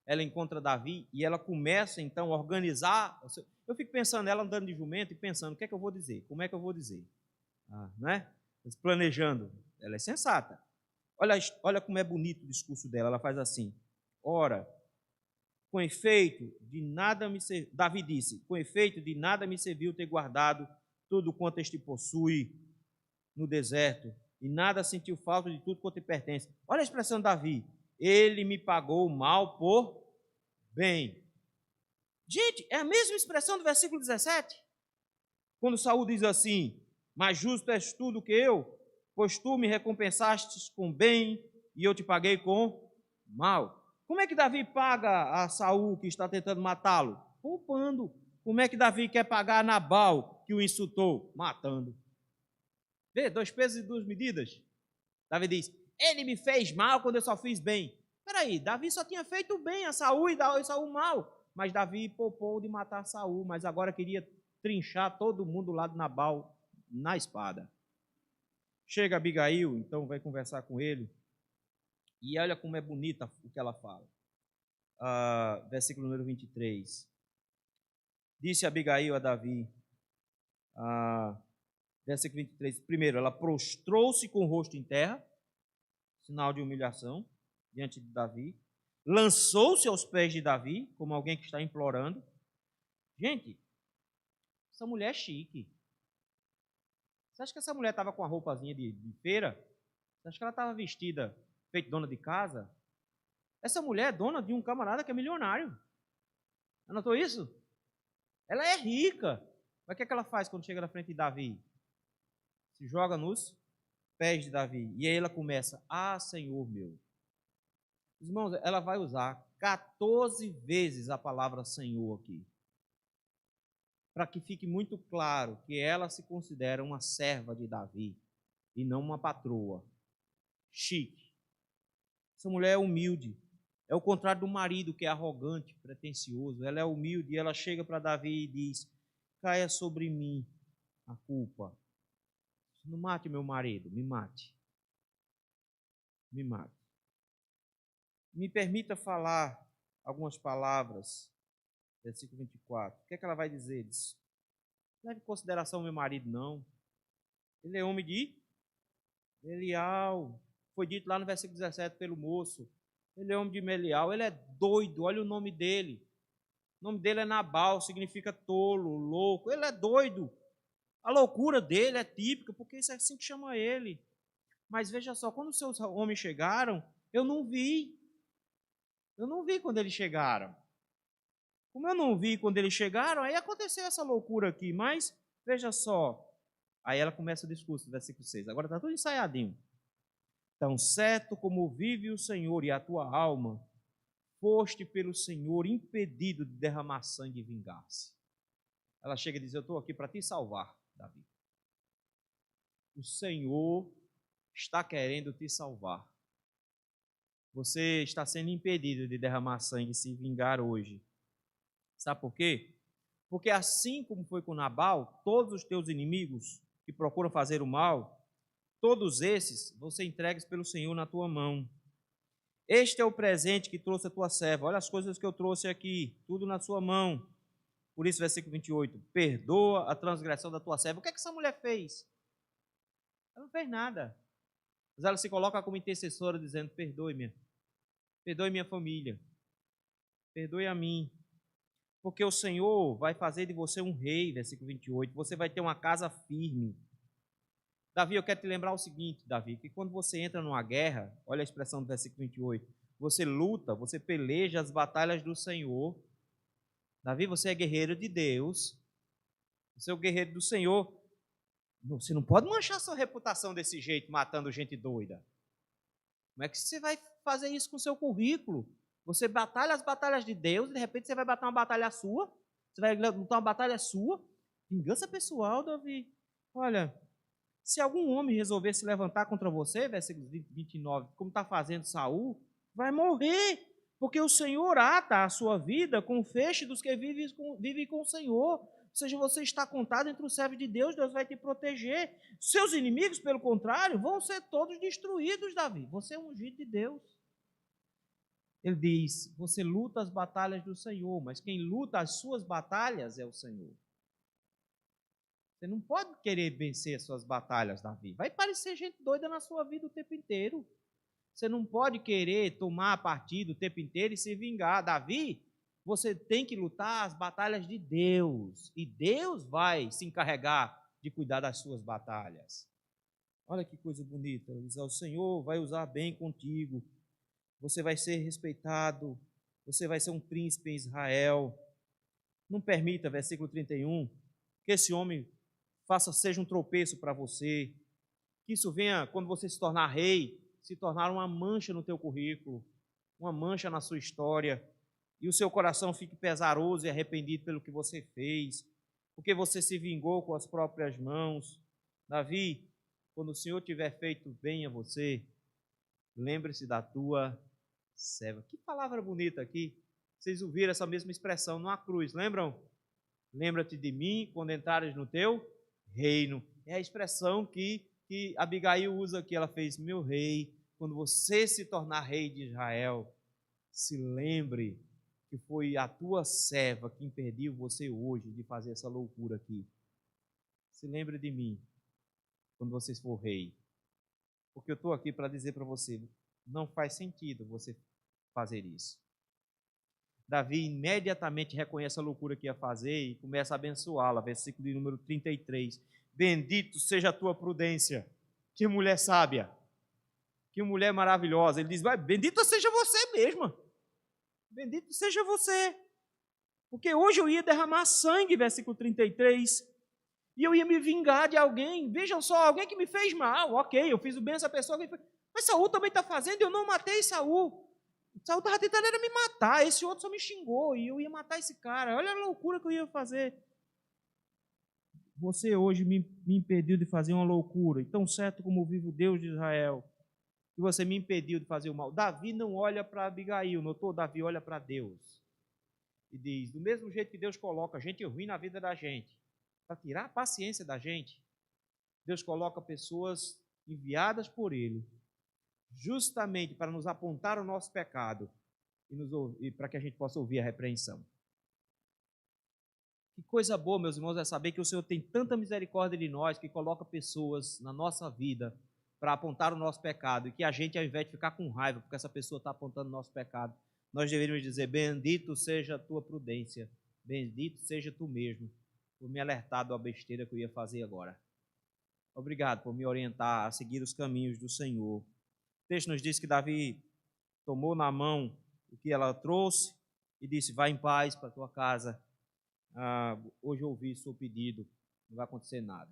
Ela encontra Davi e ela começa então a organizar. Eu fico pensando, ela andando de jumento e pensando, o que é que eu vou dizer? Como é que eu vou dizer? Né? Planejando. Ela é sensata. Olha como é bonito o discurso dela. Ela faz assim. Ora, com efeito de nada me serviu, Davi disse, com efeito de nada me serviu ter guardado tudo quanto este possui no deserto, e nada sentiu falta de tudo quanto lhe pertence. Olha a expressão de Davi, ele me pagou mal por bem. Gente, é a mesma expressão do versículo 17, quando Saul diz assim, mais justo és tu do que eu, pois tu me recompensaste com bem, e eu te paguei com mal. Como é que Davi paga a Saul que está tentando matá-lo? Poupando. Como é que Davi quer pagar a Nabal que o insultou? Matando. Vê, 2 pesos e 2 medidas. Davi diz, ele me fez mal quando eu só fiz bem. Espera aí, Davi só tinha feito bem a Saul e Saul mal. Mas Davi poupou de matar Saul, mas agora queria trinchar todo mundo lá de Nabal na espada. Chega Abigail, então vai conversar com ele, e olha como é bonita o que ela fala. Versículo número 23. Disse Abigail a Davi, versículo 23, primeiro, ela prostrou-se com o rosto em terra, sinal de humilhação, diante de Davi, lançou-se aos pés de Davi, como alguém que está implorando. Gente, essa mulher é chique. Você acha que essa mulher estava com a roupazinha de feira? Você acha que ela estava vestida, feito dona de casa? Essa mulher é dona de um camarada que é milionário. Anotou isso? Ela é rica. Mas o que é que ela faz quando chega na frente de Davi? Se joga nos pés de Davi. E aí ela começa, Senhor meu. Irmãos, ela vai usar 14 vezes a palavra Senhor aqui. Para que fique muito claro que ela se considera uma serva de Davi e não uma patroa. Chique. Essa mulher é humilde. É o contrário do marido, que é arrogante, pretensioso. Ela é humilde e ela chega para Davi e diz, caia sobre mim a culpa. Não mate meu marido, me mate. Me mate. Me permita falar algumas palavras. Versículo 24. O que é que ela vai dizer? Diz, não leve em consideração meu marido, não. Ele é homem de Belial. Foi dito lá no versículo 17 pelo moço. Ele é homem de Belial. Ele é doido. Olha o nome dele. O nome dele é Nabal, significa tolo, louco. Ele é doido. A loucura dele é típica, porque isso é assim que chama ele. Mas veja só, quando os seus homens chegaram, eu não vi. Eu não vi quando eles chegaram. Como eu não vi quando eles chegaram, aí aconteceu essa loucura aqui. Mas, veja só. Aí ela começa o discurso, versículo 6. Agora está tudo ensaiadinho. Tão certo como vive o Senhor e a tua alma, foste pelo Senhor impedido de derramar sangue e vingar-se. Ela chega e diz, eu estou aqui para te salvar, Davi. O Senhor está querendo te salvar. Você está sendo impedido de derramar sangue e se vingar hoje. Sabe por quê? Porque assim como foi com Nabal, todos os teus inimigos que procuram fazer o mal, todos esses vão ser entregues pelo Senhor na tua mão. Este é o presente que trouxe a tua serva. Olha as coisas que eu trouxe aqui, tudo na sua mão. Por isso, versículo 28, perdoa a transgressão da tua serva. O que é que essa mulher fez? Ela não fez nada. Mas ela se coloca como intercessora, dizendo, perdoe-me. Perdoe minha família. Perdoe a mim. Porque o Senhor vai fazer de você um rei, versículo 28. Você vai ter uma casa firme. Davi, eu quero te lembrar o seguinte, Davi, que quando você entra numa guerra, olha a expressão do versículo 28, você luta, você peleja as batalhas do Senhor. Davi, você é guerreiro de Deus, você é o guerreiro do Senhor. Você não pode manchar sua reputação desse jeito, matando gente doida. Como é que você vai fazer isso com o seu currículo? Você batalha as batalhas de Deus, e de repente você vai batalhar uma batalha sua, você vai lutar uma batalha sua. Vingança pessoal, Davi. Olha, se algum homem resolver se levantar contra você, versículo 29, como está fazendo Saul, vai morrer, porque o Senhor ata a sua vida com o feixe dos que vivem com o Senhor. Ou seja, você está contado entre os servos de Deus, Deus vai te proteger. Seus inimigos, pelo contrário, vão ser todos destruídos, Davi. Você é ungido de Deus. Ele diz, você luta as batalhas do Senhor, mas quem luta as suas batalhas é o Senhor. Você não pode querer vencer as suas batalhas, Davi. Vai parecer gente doida na sua vida o tempo inteiro. Você não pode querer tomar partido o tempo inteiro e se vingar. Davi, você tem que lutar as batalhas de Deus. E Deus vai se encarregar de cuidar das suas batalhas. Olha que coisa bonita. Ele diz, o Senhor vai usar bem contigo. Você vai ser respeitado. Você vai ser um príncipe em Israel. Não permita, versículo 31, que esse homem seja um tropeço para você. Que isso venha, quando você se tornar rei, se tornar uma mancha no teu currículo, uma mancha na sua história, e o seu coração fique pesaroso e arrependido pelo que você fez, porque você se vingou com as próprias mãos. Davi, quando o Senhor tiver feito bem a você, lembre-se da tua serva. Que palavra bonita aqui. Vocês ouviram essa mesma expressão numa cruz, lembram? Lembra-te de mim quando entrares no teu reino. É a expressão que Abigail usa aqui. Ela fez: meu rei, quando você se tornar rei de Israel, se lembre que foi a tua serva que impediu você hoje de fazer essa loucura aqui. Se lembre de mim quando você for rei. Porque eu estou aqui para dizer para você, não faz sentido você fazer isso. Davi imediatamente reconhece a loucura que ia fazer e começa a abençoá-la. Versículo de número 33. Bendito seja a tua prudência. Que mulher sábia. Que mulher maravilhosa. Ele diz: bendita seja você mesma. Bendito seja você. Porque hoje eu ia derramar sangue, versículo 33. E eu ia me vingar de alguém. Vejam só, alguém que me fez mal. Ok, eu fiz o bem a essa pessoa. Mas Saul também está fazendo e eu não matei Saul. Saul estava tentando era me matar. Esse outro só me xingou e eu ia matar esse cara. Olha a loucura que eu ia fazer. Você hoje me impediu de fazer uma loucura. E tão certo como vive o Deus de Israel, que você me impediu de fazer o mal. Davi não olha para Abigail, notou? Davi olha para Deus. E diz: do mesmo jeito que Deus coloca gente ruim na vida da gente, para tirar a paciência da gente, Deus coloca pessoas enviadas por Ele, justamente para nos apontar o nosso pecado e para que a gente possa ouvir a repreensão. Que coisa boa, meus irmãos, é saber que o Senhor tem tanta misericórdia de nós, que coloca pessoas na nossa vida para apontar o nosso pecado, e que a gente, ao invés de ficar com raiva porque essa pessoa está apontando o nosso pecado, nós deveríamos dizer: bendito seja a tua prudência, bendito seja tu mesmo, por me alertar da besteira que eu ia fazer agora. Obrigado por me orientar a seguir os caminhos do Senhor. O texto nos diz que Davi tomou na mão o que ela trouxe e disse: vai em paz para a tua casa. Hoje eu ouvi seu pedido, não vai acontecer nada.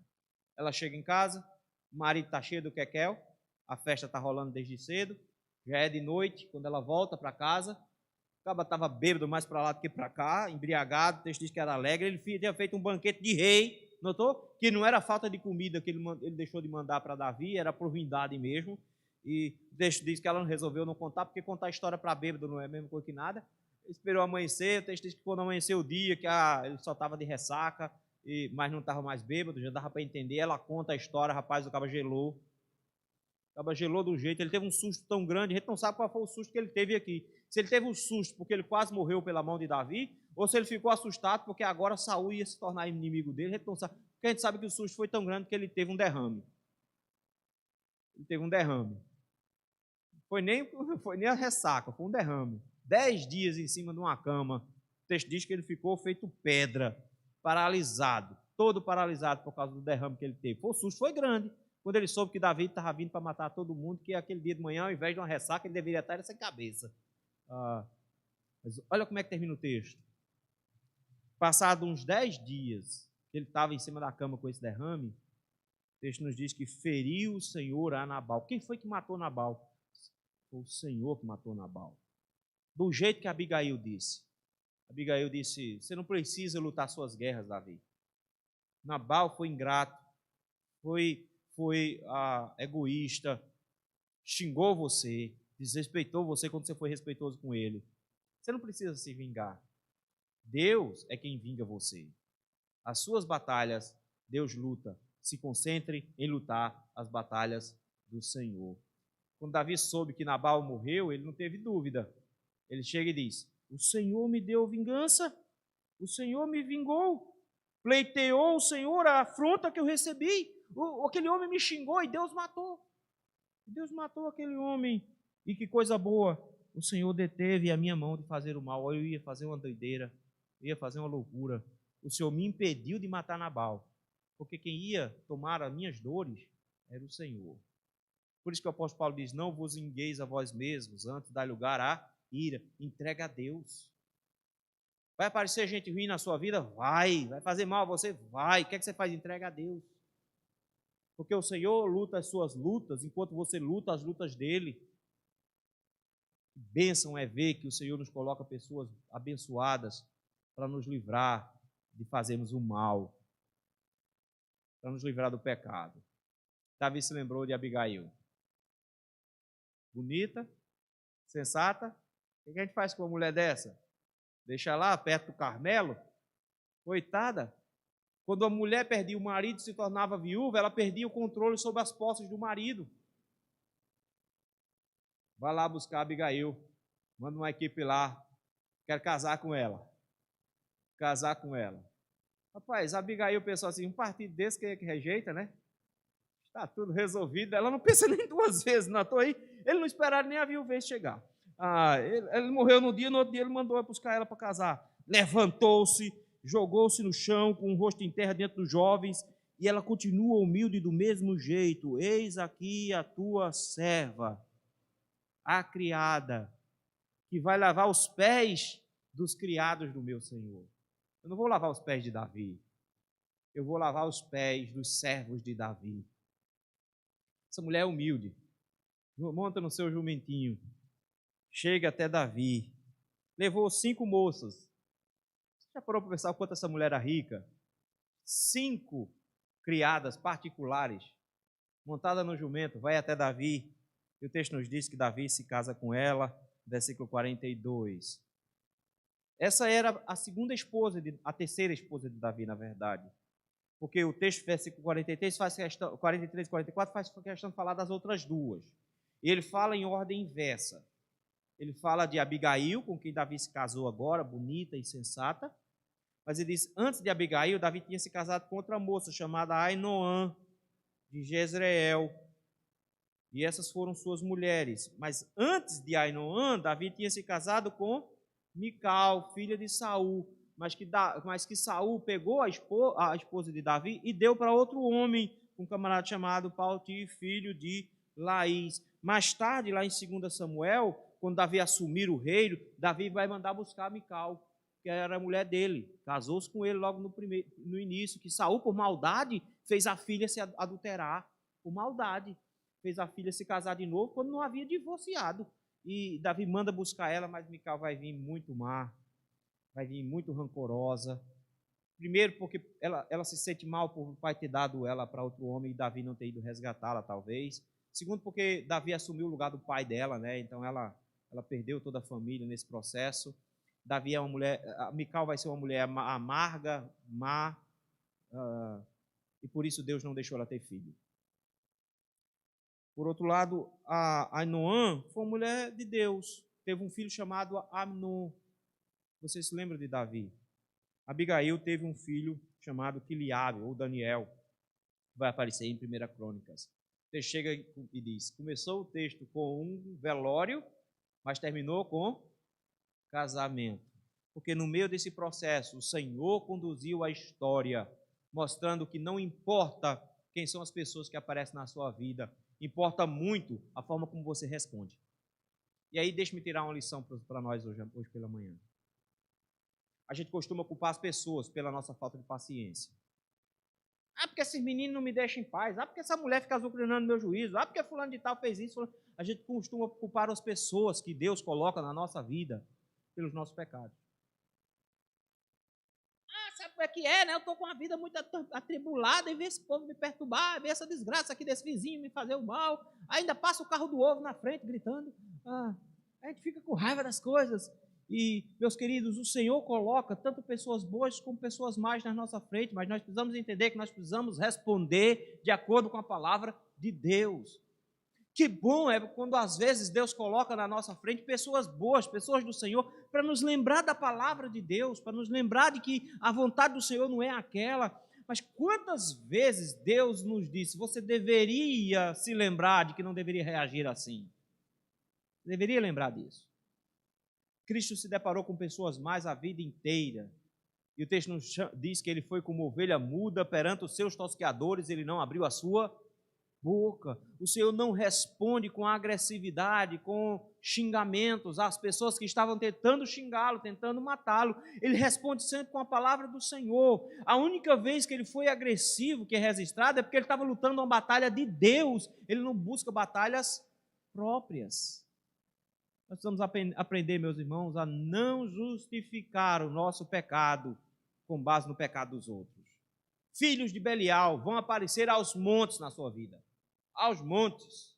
Ela chega em casa, o marido está cheio do quequel, a festa está rolando desde cedo, já é de noite, quando ela volta para casa, o caba estava bêbado mais para lá do que para cá, embriagado, o texto diz que era alegre, ele tinha feito um banquete de rei, notou? Que não era falta de comida que ele deixou de mandar para Davi, era por ruindade mesmo, e o texto diz que ela resolveu não contar, porque contar história para bêbado não é a mesma coisa que nada. Esperou amanhecer, o texto diz que quando amanheceu o dia, que ele só estava de ressaca, mas não estava mais bêbado, já dava para entender. Ela conta a história, rapaz, o caba gelou. O caba gelou do jeito, ele teve um susto tão grande, a gente não sabe qual foi o susto que ele teve aqui. Se ele teve um susto porque ele quase morreu pela mão de Davi, ou se ele ficou assustado porque agora Saul ia se tornar inimigo dele, a gente não sabe. Porque a gente sabe que o susto foi tão grande que ele teve um derrame. Ele teve um derrame. Foi nem a ressaca, foi um derrame. 10 dias em cima de uma cama. O texto diz que ele ficou feito pedra, paralisado, todo paralisado por causa do derrame que ele teve. O susto foi grande, quando ele soube que Davi estava vindo para matar todo mundo, que aquele dia de manhã, ao invés de uma ressaca, ele deveria estar sem cabeça. Mas olha como é que termina o texto. Passado uns 10 dias, que ele estava em cima da cama com esse derrame, o texto nos diz que feriu o Senhor a Nabal. Quem foi que matou Nabal? Foi o Senhor que matou Nabal. Do jeito que Abigail disse. Abigail disse: você não precisa lutar suas guerras, Davi. Nabal foi ingrato, foi egoísta, xingou você, desrespeitou você quando você foi respeitoso com ele. Você não precisa se vingar. Deus é quem vinga você. As suas batalhas, Deus luta. Se concentre em lutar as batalhas do Senhor. Quando Davi soube que Nabal morreu, ele não teve dúvida. Ele chega e diz: o Senhor me deu vingança, o Senhor me vingou, pleiteou o Senhor a afronta que eu recebi, aquele homem me xingou e Deus matou. Deus matou aquele homem, e que coisa boa, o Senhor deteve a minha mão de fazer o mal. Eu ia fazer uma doideira, eu ia fazer uma loucura. O Senhor me impediu de matar Nabal, porque quem ia tomar as minhas dores era o Senhor. Por isso que o apóstolo Paulo diz: não vos vingueis a vós mesmos, antes dai lugar à ira, entrega a Deus. Vai aparecer gente ruim na sua vida? Vai fazer mal a você? Vai. O que é que você faz? Entrega a Deus. Porque o Senhor luta as suas lutas, enquanto você luta as lutas dele. Bênção é ver que o Senhor nos coloca pessoas abençoadas para nos livrar de fazermos o mal, para nos livrar do pecado. Davi se lembrou de Abigail. Bonita, sensata. O que a gente faz com uma mulher dessa? Deixa lá perto do Carmelo? Coitada. Quando a mulher perdia o marido e se tornava viúva, ela perdia o controle sobre as posses do marido. Vai lá buscar a Abigail, manda uma equipe lá, quero casar com ela. Casar com ela. Rapaz, a Abigail pensou assim, um partido desse que rejeita, né? Está tudo resolvido. Ela não pensa nem duas vezes, não estou aí. Ele não esperaram nem a viuvez chegar. Ele morreu no outro dia ele mandou buscar ela para casar. Levantou-se, jogou-se no chão com o rosto em terra diante dos jovens, e ela continua humilde do mesmo jeito. Eis aqui a tua serva, a criada, que vai lavar os pés dos criados do meu Senhor. Eu não vou lavar os pés de Davi, eu vou lavar os pés dos servos de Davi. Essa mulher é humilde, monta no seu jumentinho, chega até Davi, levou 5 moças. Você já parou para pensar o quanto essa mulher era rica? 5 criadas particulares, montada no jumento, vai até Davi, e o texto nos diz que Davi se casa com ela, versículo 42. Essa era a segunda esposa, a terceira esposa de Davi, na verdade. Porque o texto, versículo 43, 43 e 44, faz questão de falar das outras duas. E ele fala em ordem inversa. Ele fala de Abigail, com quem Davi se casou agora, bonita e sensata. Mas ele diz, antes de Abigail, Davi tinha se casado com outra moça, chamada Ainoã, de Jezreel. E essas foram suas mulheres. Mas antes de Ainoã, Davi tinha se casado com Mical, filha de Saul, mas que Saul pegou a esposa de Davi e deu para outro homem, um camarada chamado Palti, filho de Laís. Mais tarde, lá em 2 Samuel, quando Davi assumir o reino, Davi vai mandar buscar Mical, que era a mulher dele. Casou-se com ele logo no início, que Saul, por maldade, fez a filha se adulterar. Por maldade. Fez a filha se casar de novo, quando não havia divorciado. E Davi manda buscar ela, mas Mical vai vir muito má, vai vir muito rancorosa. Primeiro, porque ela se sente mal por o pai ter dado ela para outro homem e Davi não ter ido resgatá-la, talvez. Segundo, porque Davi assumiu o lugar do pai dela, né? Então ela perdeu toda a família nesse processo. Davi é uma mulher, a Mical vai ser uma mulher amarga, má, e por isso Deus não deixou ela ter filho. Por outro lado, a Ainoã foi uma mulher de Deus. Teve um filho chamado Amnon. Você se lembra de Davi? Abigail teve um filho chamado Quiliabe, ou Daniel. Vai aparecer em 1 Crônicas. Você chega e diz, começou o texto com um velório, mas terminou com casamento. Porque no meio desse processo, o Senhor conduziu a história, mostrando que não importa quem são as pessoas que aparecem na sua vida, importa muito a forma como você responde. E aí, deixe-me tirar uma lição para nós hoje pela manhã. A gente costuma culpar as pessoas pela nossa falta de paciência. Porque esses meninos não me deixam em paz. Porque essa mulher fica azucrinando meu juízo. Porque fulano de tal fez isso. A gente costuma culpar as pessoas que Deus coloca na nossa vida pelos nossos pecados. Sabe o que é, né? Eu estou com uma vida muito atribulada e ver esse povo me perturbar, ver essa desgraça aqui desse vizinho me fazer o mal. Ainda passa o carro do ovo na frente gritando. A gente fica com raiva das coisas. E, meus queridos, o Senhor coloca tanto pessoas boas como pessoas más na nossa frente, mas nós precisamos entender que nós precisamos responder de acordo com a palavra de Deus. Que bom é quando às vezes Deus coloca na nossa frente pessoas boas, pessoas do Senhor, para nos lembrar da palavra de Deus, para nos lembrar de que a vontade do Senhor não é aquela. Mas quantas vezes Deus nos disse, você deveria se lembrar de que não deveria reagir assim? Deveria lembrar disso. Cristo se deparou com pessoas más a vida inteira. E o texto nos diz que ele foi como ovelha muda perante os seus tosqueadores, ele não abriu a sua boca. O Senhor não responde com agressividade, com xingamentos às pessoas que estavam tentando xingá-lo, tentando matá-lo. Ele responde sempre com a palavra do Senhor. A única vez que ele foi agressivo, que é registrado, é porque ele estava lutando uma batalha de Deus. Ele não busca batalhas próprias. Nós precisamos aprender, meus irmãos, a não justificar o nosso pecado com base no pecado dos outros. Filhos de Belial vão aparecer aos montes na sua vida. Aos montes.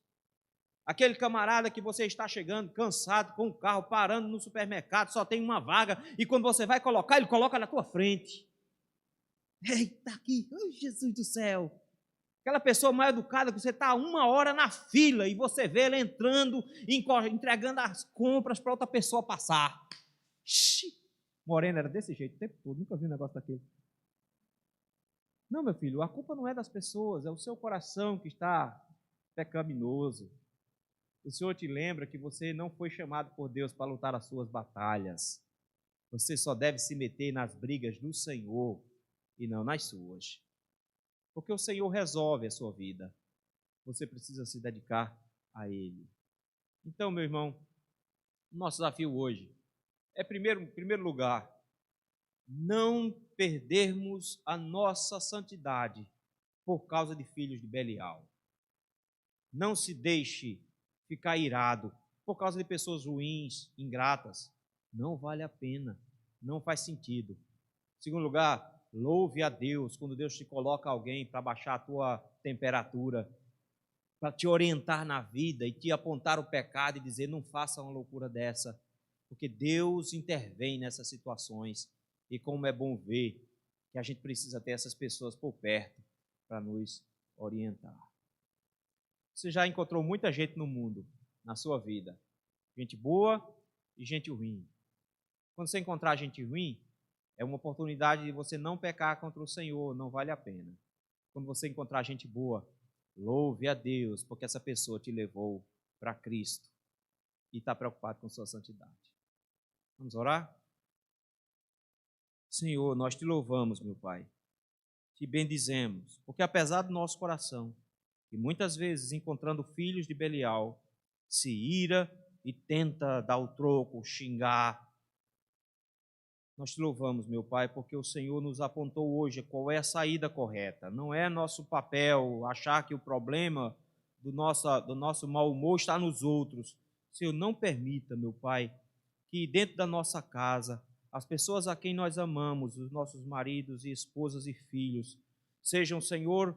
Aquele camarada que você está chegando cansado com o carro, parando no supermercado, só tem uma vaga, e quando você vai colocar, ele coloca na tua frente. Eita, aqui, oh, Jesus do céu. Aquela pessoa mal educada que você está 1 hora na fila e você vê ela entrando, entregando as compras para outra pessoa passar. Xiii. Morena era desse jeito o tempo todo, nunca vi um negócio daquele. Não, meu filho, a culpa não é das pessoas, é o seu coração que está pecaminoso. O Senhor te lembra que você não foi chamado por Deus para lutar as suas batalhas. Você só deve se meter nas brigas do Senhor e não nas suas. Porque o Senhor resolve a sua vida. Você precisa se dedicar a Ele. Então, meu irmão, nosso desafio hoje é, em primeiro lugar, não perdermos a nossa santidade por causa de filhos de Belial. Não se deixe ficar irado por causa de pessoas ruins, ingratas. Não vale a pena, não faz sentido. Em segundo lugar, louve a Deus quando Deus te coloca alguém para baixar a tua temperatura, para te orientar na vida e te apontar o pecado e dizer, não faça uma loucura dessa, porque Deus intervém nessas situações. E como é bom ver que a gente precisa ter essas pessoas por perto para nos orientar. Você já encontrou muita gente no mundo, na sua vida, gente boa e gente ruim. Quando você encontrar gente ruim, é uma oportunidade de você não pecar contra o Senhor, não vale a pena. Quando você encontrar gente boa, louve a Deus, porque essa pessoa te levou para Cristo e está preocupado com sua santidade. Vamos orar? Senhor, nós te louvamos, meu Pai, te bendizemos, porque apesar do nosso coração, que muitas vezes, encontrando filhos de Belial, se ira e tenta dar o troco, xingar. Nós te louvamos, meu Pai, porque o Senhor nos apontou hoje qual é a saída correta. Não é nosso papel achar que o problema do nosso mau humor está nos outros. Senhor, não permita, meu Pai, que dentro da nossa casa, as pessoas a quem nós amamos, os nossos maridos e esposas e filhos, sejam, Senhor,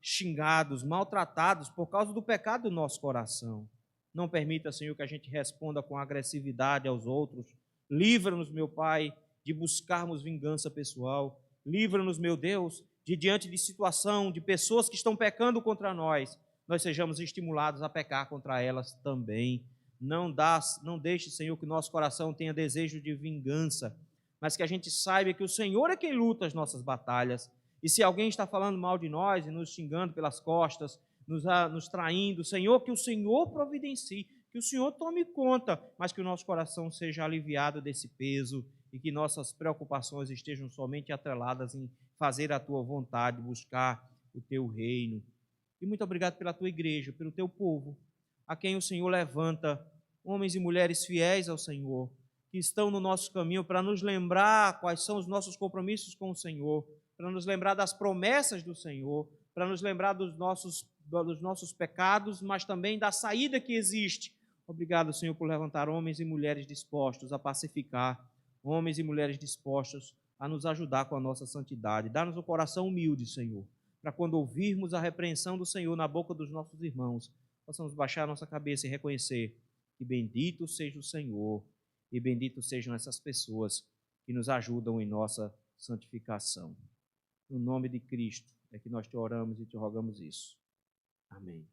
xingados, maltratados por causa do pecado do nosso coração. Não permita, Senhor, que a gente responda com agressividade aos outros. Livra-nos, meu Pai, de buscarmos vingança pessoal. Livra-nos, meu Deus, de diante de situação, de pessoas que estão pecando contra nós, nós sejamos estimulados a pecar contra elas também. Não deixe, Senhor, que o nosso coração tenha desejo de vingança, mas que a gente saiba que o Senhor é quem luta as nossas batalhas. E se alguém está falando mal de nós e nos xingando pelas costas, nos traindo, Senhor, que o Senhor providencie, que o Senhor tome conta, mas que o nosso coração seja aliviado desse peso e que nossas preocupações estejam somente atreladas em fazer a Tua vontade, buscar o Teu reino. E muito obrigado pela Tua igreja, pelo Teu povo, a quem o Senhor levanta, homens e mulheres fiéis ao Senhor, que estão no nosso caminho para nos lembrar quais são os nossos compromissos com o Senhor, para nos lembrar das promessas do Senhor, para nos lembrar dos nossos pecados, mas também da saída que existe. Obrigado, Senhor, por levantar homens e mulheres dispostos a pacificar, homens e mulheres dispostos a nos ajudar com a nossa santidade. Dá-nos um coração humilde, Senhor, para quando ouvirmos a repreensão do Senhor na boca dos nossos irmãos, possamos baixar a nossa cabeça e reconhecer que bendito seja o Senhor e benditos sejam essas pessoas que nos ajudam em nossa santificação. No nome de Cristo é que nós te oramos e te rogamos isso. Amém.